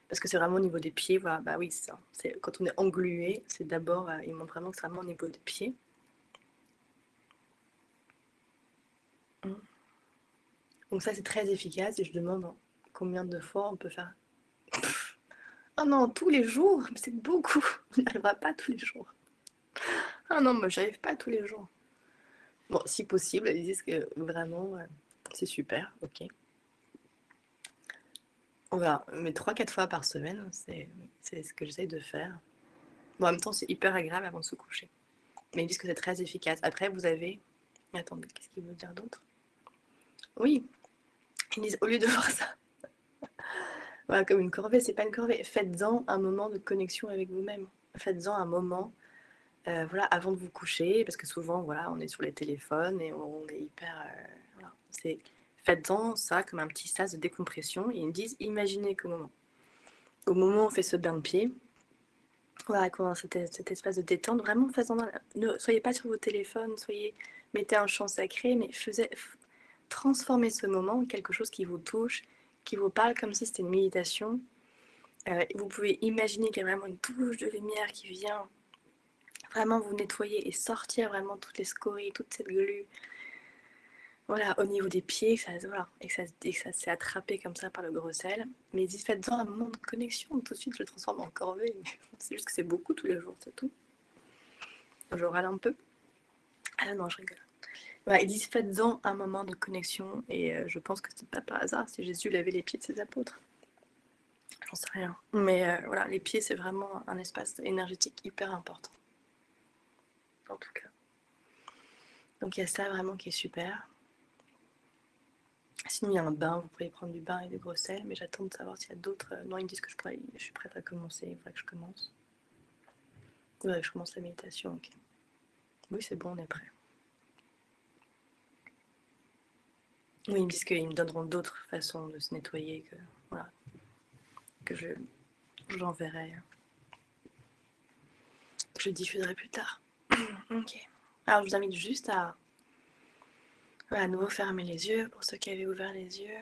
Parce que c'est vraiment au niveau des pieds, voilà, bah oui, c'est ça. Quand on est englué, c'est d'abord, il montre vraiment que c'est vraiment au niveau des pieds. Donc ça, c'est très efficace et je demande combien de fois on peut faire. Ah non, tous les jours, c'est beaucoup. On n'arrivera pas tous les jours. Ah non, moi, j'arrive pas tous les jours. Bon, si possible, ils disent que vraiment, c'est super, ok. On va, mais 3-4 fois par semaine, c'est ce que j'essaye de faire. Bon, en même temps, c'est hyper agréable avant de se coucher. Mais ils disent que c'est très efficace. Après, vous avez. Attendez, qu'est-ce qu'il veut dire d'autre? Oui, ils disent au lieu de voir ça voilà, comme une corvée, c'est pas une corvée. Faites-en un moment de connexion avec vous-même. Faites-en un moment, voilà, avant de vous coucher, parce que souvent, voilà, on est sur les téléphones et on est hyper. Voilà, faites-en ça comme un petit sas de décompression. Et ils me disent, imaginez au moment où on fait ce bain de pied, voilà, quand cet espace de détente, vraiment, ne soyez pas sur vos téléphones, mettez un chant sacré, mais transformez ce moment en quelque chose qui vous touche, qui vous parle comme si c'était une méditation. Vous pouvez imaginer qu'il y a vraiment une touche de lumière qui vient vraiment vous nettoyer et sortir vraiment toutes les scories, toute cette glu. Voilà, au niveau des pieds, voilà, et que ça s'est attrapé comme ça par le gros sel. Mais faites-en un moment de connexion. Tout de suite, je le transforme en corvée. C'est juste que c'est beaucoup tous les jours, c'est tout. Je râle un peu. Ah non, je rigole. Voilà, ils disent faites-en un moment de connexion. Et je pense que c'est pas par hasard si Jésus lavait les pieds de ses apôtres. J'en sais rien. Mais voilà, les pieds, c'est vraiment un espace énergétique hyper important. En tout cas. Donc il y a ça vraiment qui est super. Sinon, il y a un bain, vous pouvez prendre du bain et du gros sel, mais j'attends de savoir s'il y a d'autres. Non, ils me disent que je suis prête à commencer, il faudrait que je commence. Il faudrait que je commence la méditation, ok. Oui, c'est bon, on est prêt. Oui, ils me disent qu'ils me donneront d'autres façons de se nettoyer, voilà, que j'enverrai, que je diffuserai plus tard. Ok. Alors, je vous invite juste à nouveau fermer les yeux pour ceux qui avaient ouvert les yeux.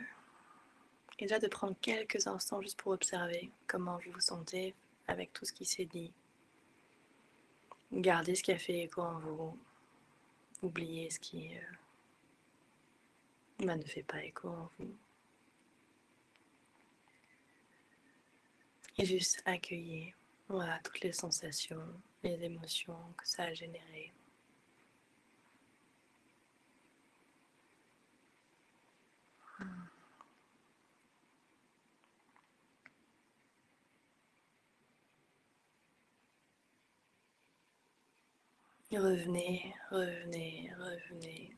Et déjà de prendre quelques instants juste pour observer comment vous vous sentez avec tout ce qui s'est dit. Gardez ce qui a fait écho en vous. Oubliez ce qui ne fait pas écho en vous. Et juste accueillir, voilà, toutes les sensations, les émotions que ça a générées. Revenez, revenez, revenez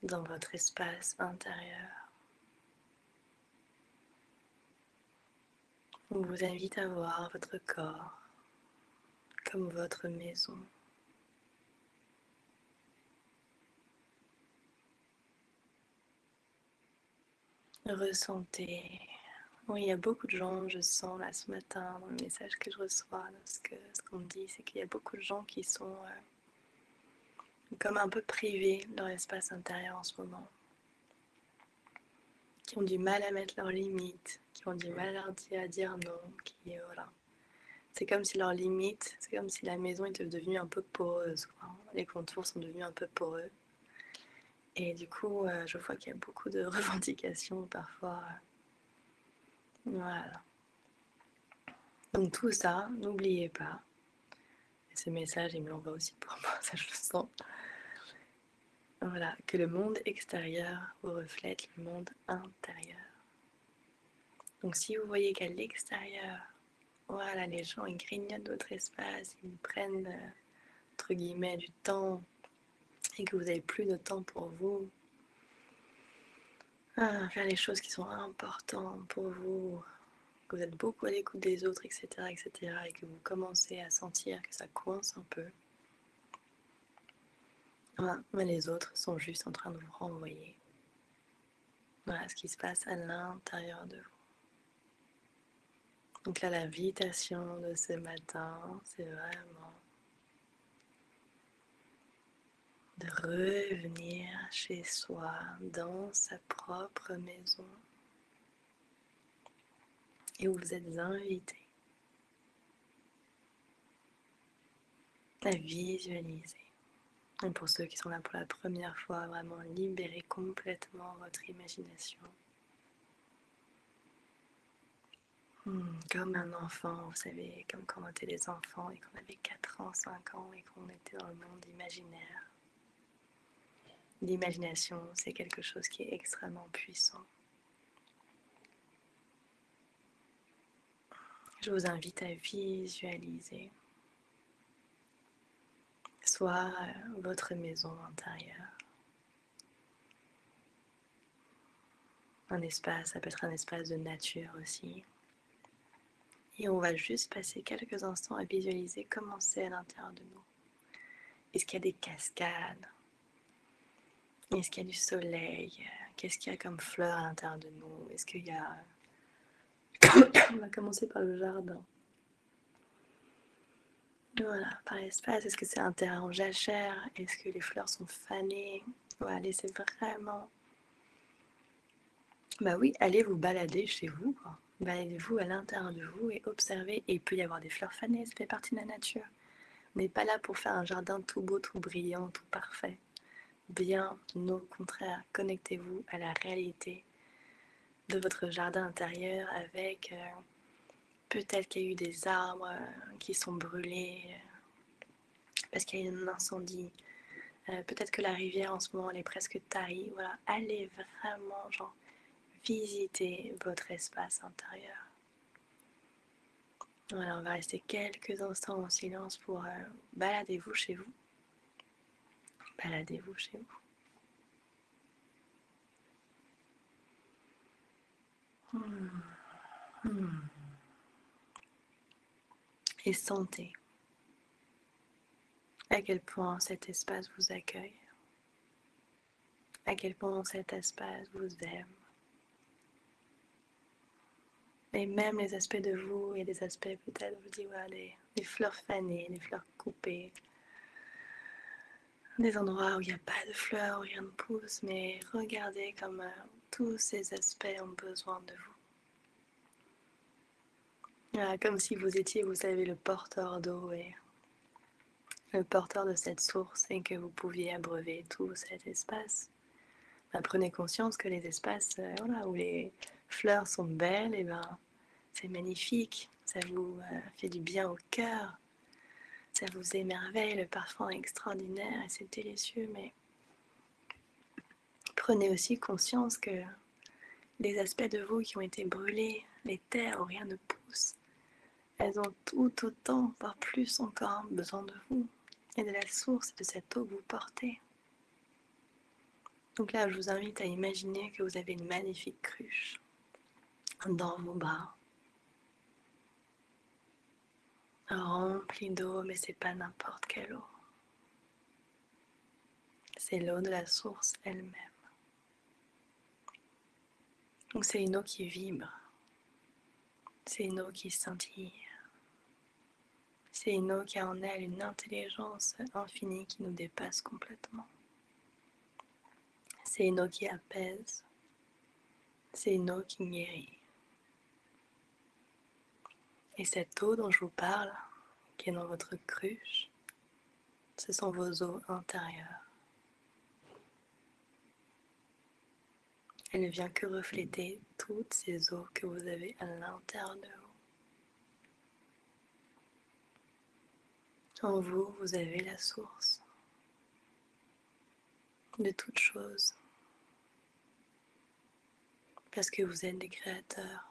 dans votre espace intérieur. On vous invite à voir votre corps comme votre maison. Ressentez. Oui, il y a beaucoup de gens, je sens là ce matin, dans le message que je reçois, ce qu'on me dit, c'est qu'il y a beaucoup de gens qui sont comme un peu privés de leur espace intérieur en ce moment, qui ont du mal à mettre leurs limites, qui ont du mal à dire non, qui voilà. C'est comme si leurs limites, c'est comme si la maison était devenue un peu poreuse, quoi. Les contours sont devenus un peu poreux. Et du coup, je vois qu'il y a beaucoup de revendications parfois. Voilà. Donc tout ça, n'oubliez pas. Et ce message, il me l'envoie aussi pour moi, ça je le sens. Voilà, que le monde extérieur vous reflète le monde intérieur. Donc si vous voyez qu'à l'extérieur, voilà, les gens ils grignotent votre espace, ils prennent entre guillemets du temps et que vous n'avez plus de temps pour vous, faire les choses qui sont importantes pour vous, que vous êtes beaucoup à l'écoute des autres, etc., etc., et que vous commencez à sentir que ça coince un peu, voilà, mais les autres sont juste en train de vous renvoyer. Voilà ce qui se passe à l'intérieur de vous. Donc là, l'invitation de ce matin, c'est vraiment de revenir chez soi, dans sa propre maison, et où vous êtes invité à visualiser. Et pour ceux qui sont là pour la première fois, vraiment libérez complètement votre imagination. Comme un enfant, vous savez, comme quand on était des enfants et qu'on avait 4 ans, 5 ans et qu'on était dans le monde imaginaire. L'imagination, c'est quelque chose qui est extrêmement puissant. Je vous invite à visualiser soit votre maison intérieure, un espace, ça peut être un espace de nature aussi. Et on va juste passer quelques instants à visualiser comment c'est à l'intérieur de nous. Est-ce qu'il y a des cascades? Est-ce qu'il y a du soleil? Qu'est-ce qu'il y a comme fleurs à l'intérieur de nous? Est-ce qu'il y a... On va commencer par le jardin. Voilà, par l'espace. Est-ce que c'est un terrain en jachère? Est-ce que les fleurs sont fanées? Voilà, laissez vraiment... Bah oui, allez vous balader chez vous, quoi. Baladez-vous à l'intérieur de vous et observez. Et il peut y avoir des fleurs fanées, ça fait partie de la nature. On n'est pas là pour faire un jardin tout beau, tout brillant, tout parfait. Bien au contraire, connectez-vous à la réalité de votre jardin intérieur avec peut-être qu'il y a eu des arbres qui sont brûlés parce qu'il y a eu un incendie. Peut-être que la rivière en ce moment elle est presque tarie. Voilà, allez vraiment genre visiter votre espace intérieur. Voilà, on va rester quelques instants en silence pour baladez-vous chez vous. Baladez-vous chez vous. Et sentez à quel point cet espace vous accueille, à quel point cet espace vous aime. Et même les aspects de vous, il y a des aspects peut-être, vous dites, voilà, des fleurs fanées, des fleurs coupées, des endroits où il n'y a pas de fleurs, où rien ne pousse, mais regardez comme tous ces aspects ont besoin de vous. Voilà, comme si vous étiez, vous savez, le porteur d'eau et le porteur de cette source et que vous pouviez abreuver tout cet espace. Prenez conscience que les espaces voilà, où les fleurs sont belles, et ben, c'est magnifique, ça vous fait du bien au cœur, ça vous émerveille, le parfum est extraordinaire et c'est délicieux, mais prenez aussi conscience que les aspects de vous qui ont été brûlés, les terres où rien ne pousse, elles ont tout autant, voire plus encore, besoin de vous. et de la source de cette eau que vous portez. Donc là, je vous invite à imaginer que vous avez une magnifique cruche dans vos bras, remplie d'eau, mais c'est pas n'importe quelle eau. C'est l'eau de la source elle-même. Donc c'est une eau qui vibre, c'est une eau qui scintille, c'est une eau qui a en elle une intelligence infinie qui nous dépasse complètement. C'est une eau qui apaise, c'est une eau qui guérit. Et cette eau dont je vous parle, qui est dans votre cruche, ce sont vos eaux intérieures. Elle ne vient que refléter toutes ces eaux que vous avez à l'intérieur de vous. En vous, vous avez la source de toutes choses, parce que vous êtes des créateurs.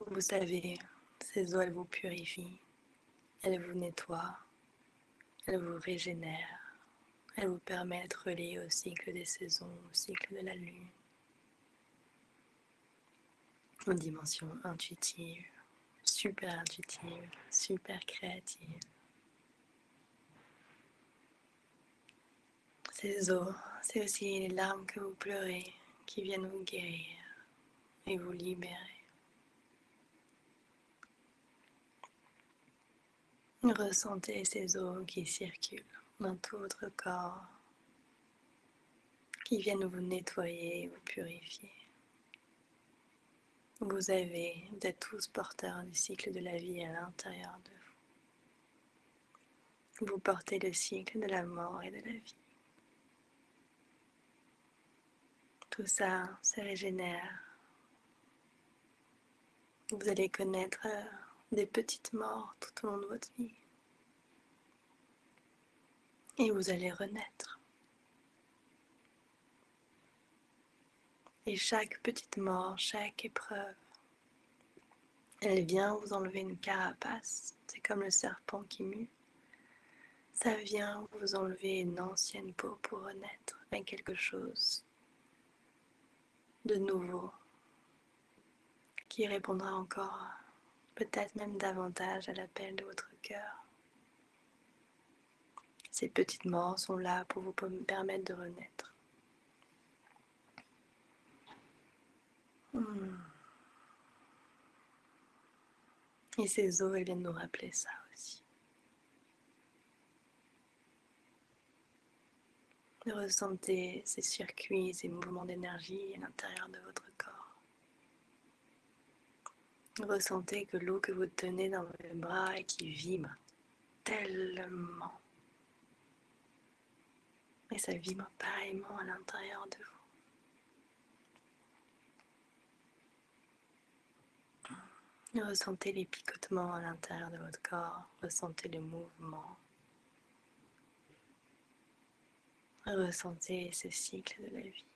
Vous savez, ces eaux, elles vous purifient, elles vous nettoient, elles vous régénèrent, elles vous permettent d'être reliés au cycle des saisons, au cycle de la lune, aux dimensions intuitives, super créatives. Ces eaux, c'est aussi les larmes que vous pleurez qui viennent vous guérir et vous libérer. Ressentez ces eaux qui circulent dans tout votre corps, qui viennent vous nettoyer, vous purifier. Vous êtes tous porteurs du cycle de la vie à l'intérieur de vous. Vous portez le cycle de la mort et de la vie. Tout ça se régénère. Vous allez connaître des petites morts tout au long de votre vie. Et vous allez renaître. Et chaque petite mort, chaque épreuve, elle vient vous enlever une carapace. C'est comme le serpent qui mue. Ça vient vous enlever une ancienne peau pour renaître avec quelque chose de nouveau qui répondra encore, peut-être même davantage à l'appel de votre cœur. Ces petites morts sont là pour vous permettre de renaître. Et ces eaux, elles viennent nous rappeler ça aussi. Ressentez ces circuits, ces mouvements d'énergie à l'intérieur de votre corps. Ressentez que l'eau que vous tenez dans vos bras et qui vibre tellement. Et ça vibre pareillement à l'intérieur de vous. Ressentez les picotements à l'intérieur de votre corps. Ressentez les mouvements. Ressentez ce cycle de la vie.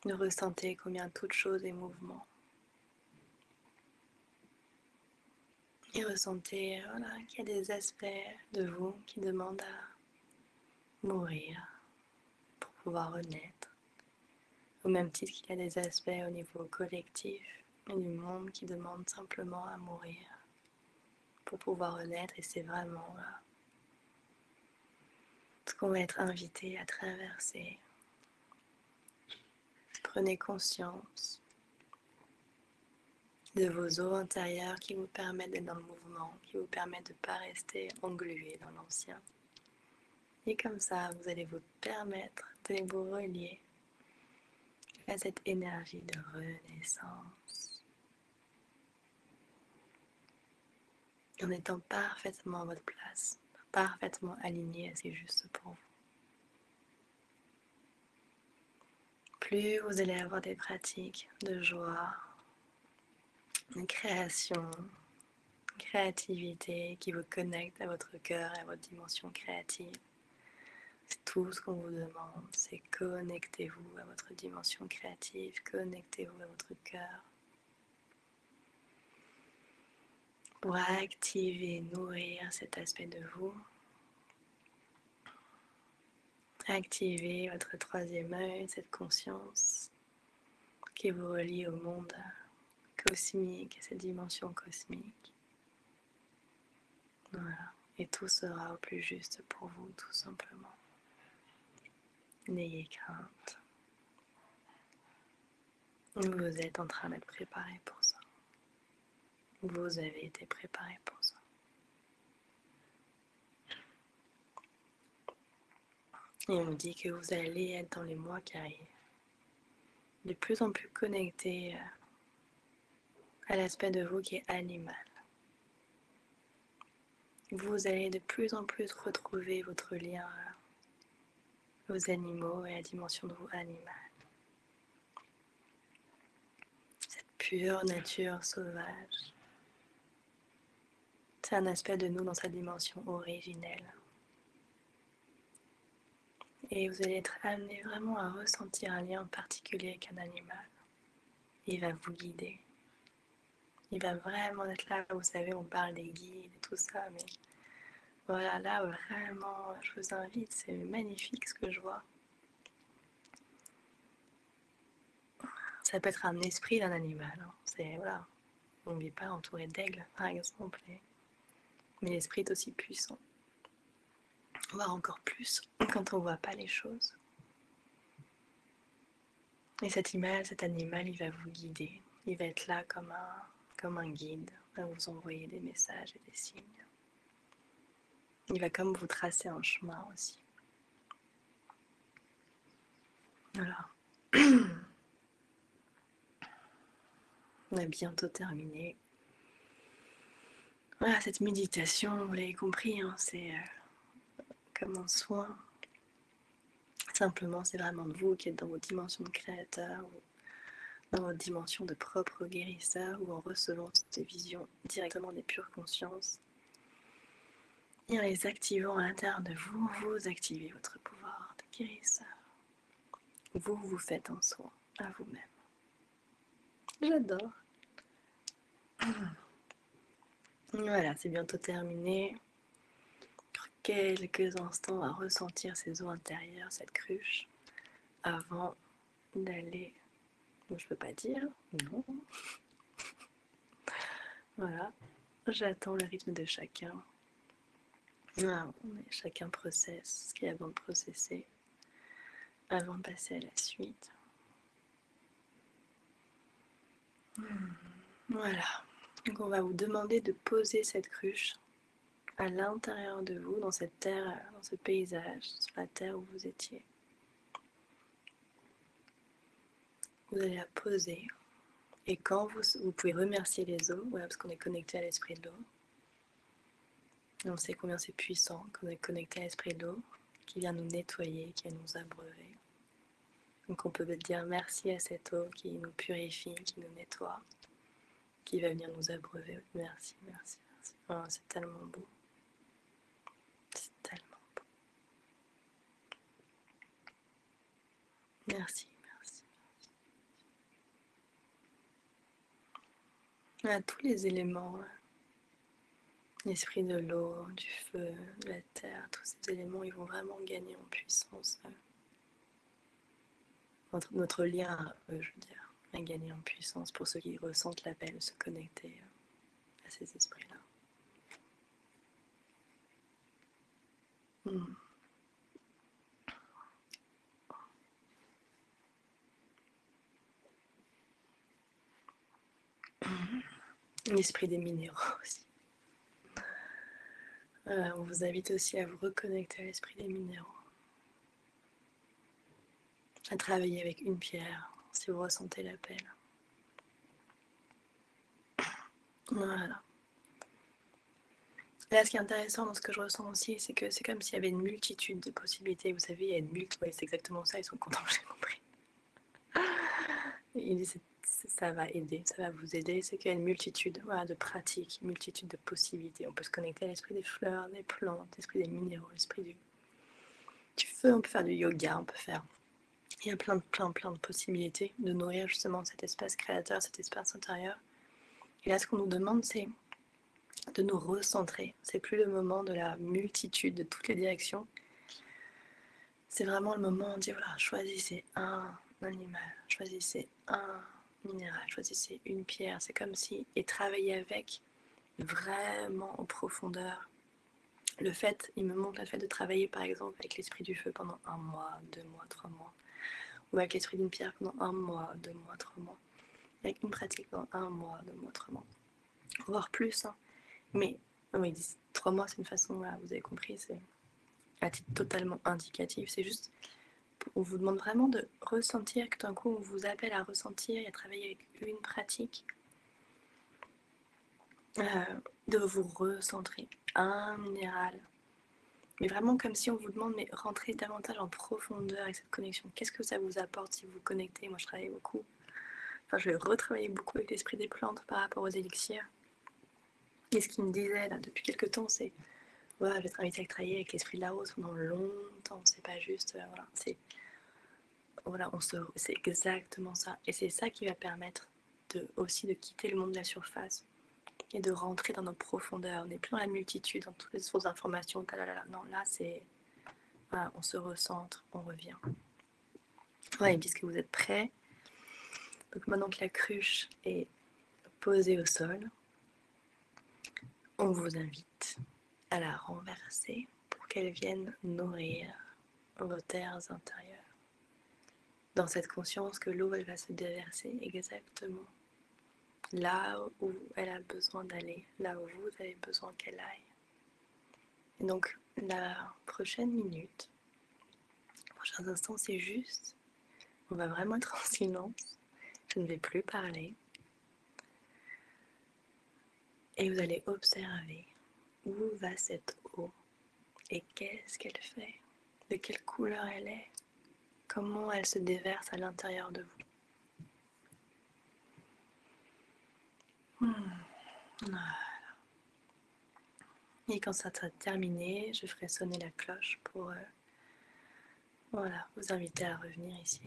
Ressentez combien toute chose est mouvement. Et ressentez qu'il y a des aspects de vous qui demandent à mourir pour pouvoir renaître. Au même titre qu'il y a des aspects au niveau collectif et du monde qui demandent simplement à mourir pour pouvoir renaître. Et c'est vraiment ce qu'on va être invité à traverser. Prenez conscience de vos eaux intérieures qui vous permettent d'être dans le mouvement, qui vous permettent de ne pas rester englué dans l'ancien. Et comme ça, vous allez vous permettre de vous relier à cette énergie de renaissance. En étant parfaitement à votre place, parfaitement aligné, c'est juste pour vous. Plus vous allez avoir des pratiques de joie, de création, créativité qui vous connectent à votre cœur et à votre dimension créative. C'est tout ce qu'on vous demande, c'est connectez-vous à votre dimension créative, connectez-vous à votre cœur. pour activer, nourrir cet aspect de vous. Activez votre troisième œil, cette conscience qui vous relie au monde cosmique, à cette dimension cosmique. Voilà. Et tout sera au plus juste pour vous, tout simplement. N'ayez crainte. Vous êtes en train d'être préparé pour ça. Vous avez été préparé pour ça. Et on dit que vous allez être dans les mois qui arrivent de plus en plus connecté à l'aspect de vous qui est animal. Vous allez de plus en plus retrouver votre lien aux animaux et à la dimension de vous animale. Cette pure nature sauvage. C'est un aspect de nous dans sa dimension originelle. Et vous allez être amené vraiment à ressentir un lien particulier avec un animal. Il va vous guider. Il va vraiment être là, vous savez, on parle des guides et tout ça, mais voilà, là vraiment, je vous invite, c'est magnifique ce que je vois. Ça peut être un esprit d'un animal, hein. C'est, voilà, on ne vit pas entouré d'aigles, par exemple, mais l'esprit est aussi puissant. Voire encore plus quand on ne voit pas les choses. Et cet animal, il va vous guider. Il va être là comme un guide, à vous envoyer des messages et des signes. Il va comme vous tracer un chemin aussi. Voilà. On a bientôt terminé. Voilà, cette méditation, vous l'avez compris, hein, c'est comme un soin. Simplement, c'est vraiment vous qui êtes dans votre dimension de créateur, ou dans votre dimension de propre guérisseur, ou en recevant ces visions directement des pures consciences. Et en les activant à l'intérieur de vous, vous activez votre pouvoir de guérisseur. Vous vous faites un soin à vous-même. J'adore. Voilà, c'est bientôt terminé. Quelques instants à ressentir ces eaux intérieures, cette cruche, avant d'aller... Je peux pas dire, non. Voilà, j'attends le rythme de chacun. Chacun processe ce qu'il y a avant de processer, avant de passer à la suite. Voilà, donc on va vous demander de poser cette cruche à l'intérieur de vous, dans cette terre, dans ce paysage, sur la terre où vous étiez. Vous allez la poser. Et quand vous pouvez remercier les eaux, voilà, parce qu'on est connecté à l'esprit de l'eau. Et on sait combien c'est puissant qu'on est connecté à l'esprit de l'eau, qui vient nous nettoyer, qui vient nous abreuver. Donc on peut dire merci à cette eau qui nous purifie, qui nous nettoie, qui va venir nous abreuver. Merci, merci, merci. Oh, c'est tellement beau. C'est tellement beau. Merci, merci. À tous les éléments, l'esprit de l'eau, du feu, de la terre, tous ces éléments, ils vont vraiment gagner en puissance. Notre lien à eux, je veux dire, a gagné en puissance pour ceux qui ressentent l'appel de se connecter à ces esprits-là. L'esprit des minéraux aussi. On vous invite aussi à vous reconnecter à l'esprit des minéraux. À travailler avec une pierre, si vous ressentez l'appel. Voilà. Là, ce qui est intéressant dans ce que je ressens aussi, c'est que c'est comme s'il y avait une multitude de possibilités. Vous savez, il y a une multitude, ouais, c'est exactement ça, ils sont contents, j'ai compris. Il dit, ça va aider, ça va vous aider, c'est qu'il y a une multitude, voilà, de pratiques, une multitude de possibilités. On peut se connecter à l'esprit des fleurs, des plantes, l'esprit des minéraux, l'esprit du feu, on peut faire du yoga, on peut faire... Il y a plein de possibilités de nourrir justement cet espace créateur, cet espace intérieur. Et là, ce qu'on nous demande, c'est de nous recentrer. C'est plus le moment de la multitude de toutes les directions. C'est vraiment le moment où on dit voilà, choisissez un animal, choisissez un minéral, choisissez une pierre. C'est comme si, et travailler avec vraiment en profondeur. Il me montre le fait de travailler par exemple avec l'esprit du feu pendant 1 mois, 2 mois, 3 mois, ou avec l'esprit d'une pierre pendant 1 mois, 2 mois, 3 mois, avec une pratique pendant 1 mois, 2 mois, 3 mois, voire plus. Hein. Mais oui, 3 mois, c'est une façon, voilà, vous avez compris, c'est à titre totalement indicatif. C'est juste, on vous demande vraiment de ressentir, que d'un coup, on vous appelle à ressentir et à travailler avec une pratique, de vous recentrer. Un minéral, mais vraiment comme si on vous demande, mais rentrez davantage en profondeur avec cette connexion. Qu'est-ce que ça vous apporte si vous vous connectez? Moi, je travaille beaucoup. Enfin, je vais retravailler beaucoup avec l'esprit des plantes par rapport aux élixirs. Et ce qu'il me disait là depuis quelques temps, c'est ouais, je vais travailler avec l'esprit de la rose pendant longtemps. C'est pas juste, voilà, c'est exactement ça. Et c'est ça qui va permettre aussi de quitter le monde de la surface et de rentrer dans nos profondeurs. On n'est plus dans la multitude, dans toutes les fausses informations. Non, là, c'est voilà, on se recentre, on revient. Ouais, ils me disent que vous êtes prêts. Donc maintenant que la cruche est posée au sol, on vous invite à la renverser pour qu'elle vienne nourrir vos terres intérieures. Dans cette conscience que l'eau, elle va se déverser exactement là où elle a besoin d'aller, là où vous avez besoin qu'elle aille. Et donc, la prochaine minute, les prochains instants, c'est juste, on va vraiment être en silence. Je ne vais plus parler. Et vous allez observer où va cette eau et qu'est-ce qu'elle fait, de quelle couleur elle est, comment elle se déverse à l'intérieur de vous. Et quand ça sera terminé, je ferai sonner la cloche pour voilà, vous inviter à revenir ici.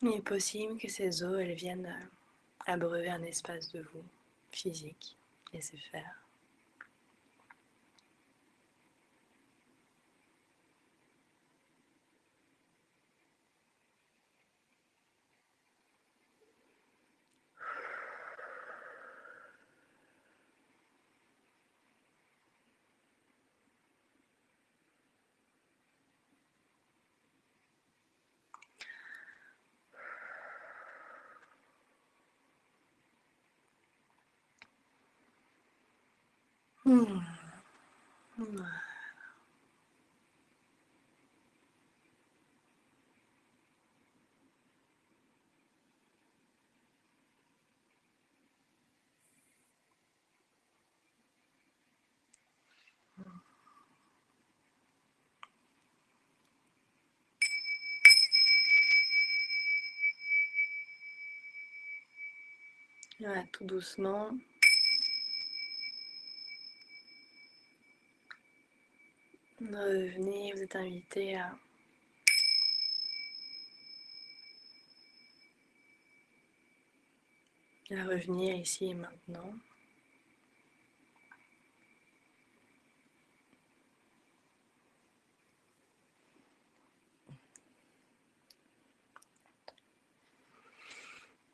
Il est possible que ces eaux, elles viennent abreuver un espace de vous, physique, laissez faire. Hmm. Voilà, tout doucement. Revenez, vous êtes invité à revenir ici et maintenant.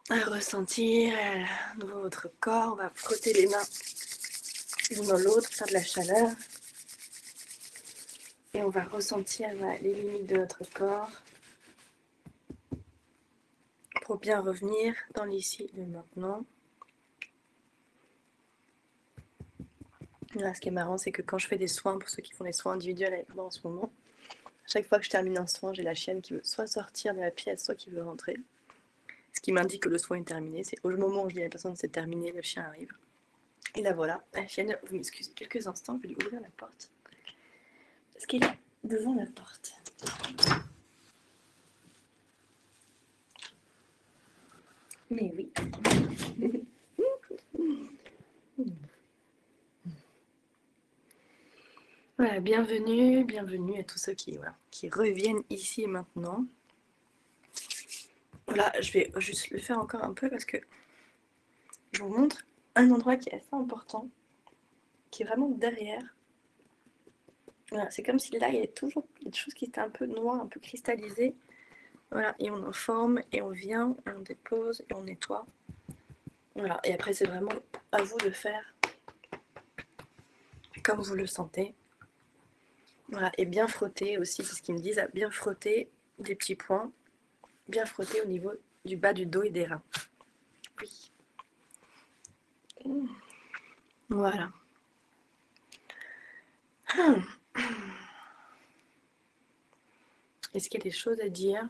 À ressentir à nouveau votre corps. On va frotter les mains l'une dans l'autre, faire de la chaleur. Et on va ressentir les limites de notre corps pour bien revenir dans l'ici et le maintenant. Là, ce qui est marrant, c'est que quand je fais des soins, pour ceux qui font des soins individuels avec moi en ce moment, chaque fois que je termine un soin, j'ai la chienne qui veut soit sortir de la pièce, soit qui veut rentrer. Ce qui m'indique que le soin est terminé. C'est au moment où je dis à la personne c'est terminé, le chien arrive. Et là voilà, la chienne, vous m'excusez quelques instants, je vais lui ouvrir la porte. Parce qu'elle est devant la porte. Mais oui. Voilà, bienvenue à tous ceux qui reviennent ici et maintenant. Voilà, je vais juste le faire encore un peu parce que je vous montre un endroit qui est assez important, qui est vraiment derrière. Voilà, c'est comme si là, il y avait toujours des choses qui étaient un peu noires, un peu cristallisées. Voilà, et on en forme, et on vient, et on dépose, et on nettoie. Voilà, et après, c'est vraiment à vous de faire comme vous le sentez. Voilà, et bien frotter aussi, c'est ce qu'ils me disent, à bien frotter des petits points, bien frotter au niveau du bas du dos et des reins. Oui. Voilà. Est-ce qu'il y a des choses à dire?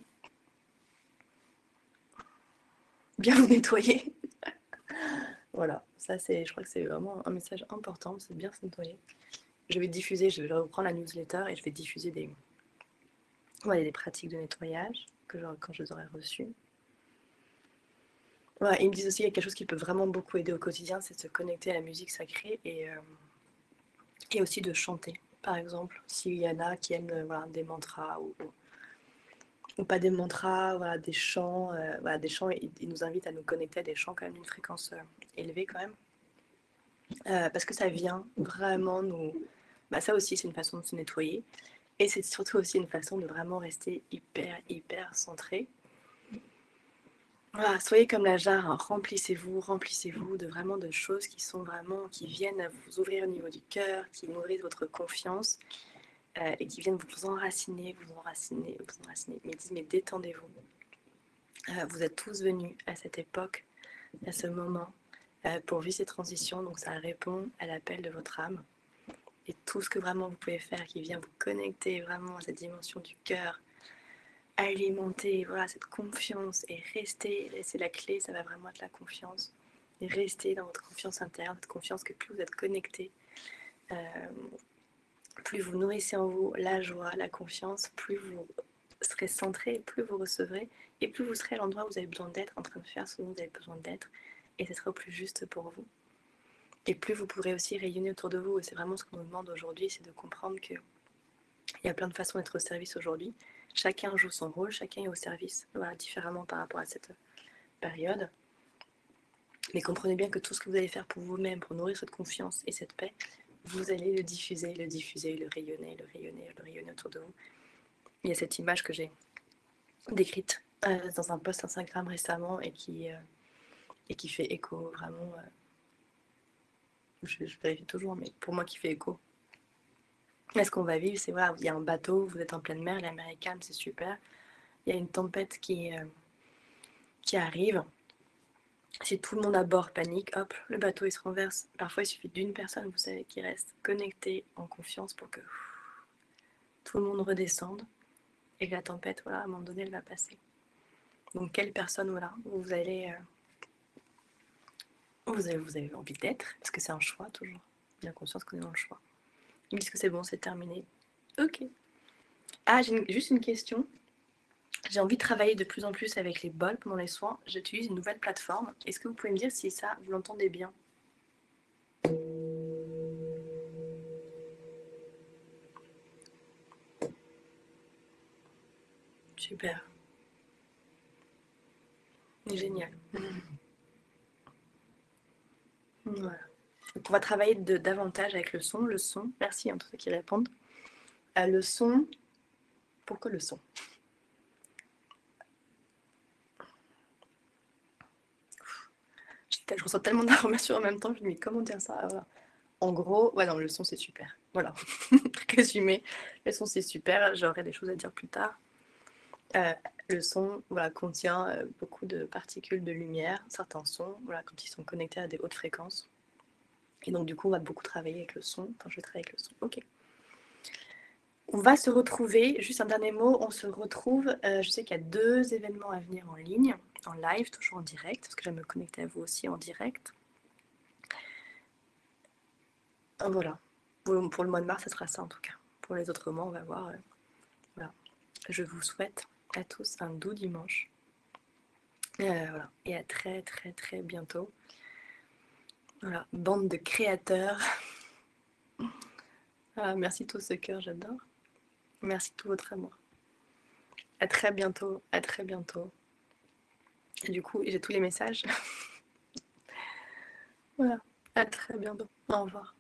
Bien vous nettoyer. Voilà, ça c'est, je crois que c'est vraiment un message important, c'est bien se nettoyer. Je vais diffuser, je vais reprendre la newsletter et je vais diffuser des pratiques de nettoyage quand je les aurai reçues. Voilà, ils me disent aussi qu'il y a quelque chose qui peut vraiment beaucoup aider au quotidien, c'est de se connecter à la musique sacrée et aussi de chanter. Par exemple, s'il y en a qui aiment des mantras ou pas des mantras, des chants, ils nous invitent à nous connecter à des chants quand même d'une fréquence élevée quand même. Parce que ça vient vraiment nous... ça aussi, c'est une façon de se nettoyer. Et c'est surtout aussi une façon de vraiment rester hyper centré. Voilà, soyez comme la jarre, hein. Remplissez-vous de choses qui sont vraiment, qui viennent vous ouvrir au niveau du cœur, qui nourrissent votre confiance et qui viennent vous enraciner. Mais ils disent, mais détendez-vous. Vous êtes tous venus à cette époque, à ce moment, pour vivre ces transitions, donc ça répond à l'appel de votre âme. Et tout ce que vraiment vous pouvez faire qui vient vous connecter vraiment à cette dimension du cœur, alimenter cette confiance et rester, c'est la clé, ça va vraiment être la confiance. Et rester dans votre confiance interne, cette confiance que plus vous êtes connecté, plus vous nourrissez en vous la joie, la confiance, plus vous serez centré, plus vous recevrez, et plus vous serez à l'endroit où vous avez besoin d'être, en train de faire ce dont vous avez besoin d'être, et ce sera au plus juste pour vous. Et plus vous pourrez aussi rayonner autour de vous, et c'est vraiment ce qu'on nous demande aujourd'hui, c'est de comprendre qu'il y a plein de façons d'être au service aujourd'hui. Chacun joue son rôle, chacun est au service, différemment par rapport à cette période. Mais comprenez bien que tout ce que vous allez faire pour vous-même, pour nourrir cette confiance et cette paix, vous allez le diffuser, le rayonner autour de vous. Il y a cette image que j'ai décrite dans un post Instagram récemment et qui fait écho vraiment. Je vérifie toujours, mais pour moi qui fait écho. Là, ce qu'on va vivre, c'est il y a un bateau, vous êtes en pleine mer, la mer est calme, c'est super. Il y a une tempête qui arrive. Si tout le monde à bord panique, hop, le bateau il se renverse. Parfois, il suffit d'une personne, vous savez, qui reste connectée en confiance pour que tout le monde redescende et que la tempête, à un moment donné, elle va passer. Donc, quelle personne, vous avez envie d'être, parce que c'est un choix toujours. Bien conscience qu'on est dans le choix. Ils disent que c'est bon, c'est terminé. Ok. Ah, j'ai juste une question. J'ai envie de travailler de plus en plus avec les bols pendant les soins. J'utilise une nouvelle plateforme. Est-ce que vous pouvez me dire si ça, vous l'entendez bien? Super. Génial. Voilà. Donc on va travailler davantage avec le son. Le son, merci à tous ceux qui répondent. Le son, pourquoi le son? Je reçois tellement d'informations en même temps, je me dis comment dire ça? Voilà. En gros, ouais, non, le son c'est super. Voilà. Résumé, le son c'est super. J'aurai des choses à dire plus tard. Le son voilà, contient beaucoup de particules de lumière, certains sons, voilà, quand ils sont connectés à des hautes fréquences. Et donc, du coup, on va beaucoup travailler avec le son. Enfin, je vais travailler avec le son. Ok. On va se retrouver, juste un dernier mot, on se retrouve, je sais qu'il y a 2 événements à venir en ligne, en live, toujours en direct, parce que j'aime me connecter à vous aussi en direct. Voilà. Pour le mois de mars, ce sera ça en tout cas. Pour les autres mois, on va voir. Voilà. Je vous souhaite à tous un doux dimanche. Voilà. Et à très très très bientôt. Voilà, bande de créateurs. Ah, merci tous ce cœur, j'adore. Merci de tout votre amour. À très bientôt, à très bientôt. Et du coup, j'ai tous les messages. Voilà, à très bientôt. Au revoir.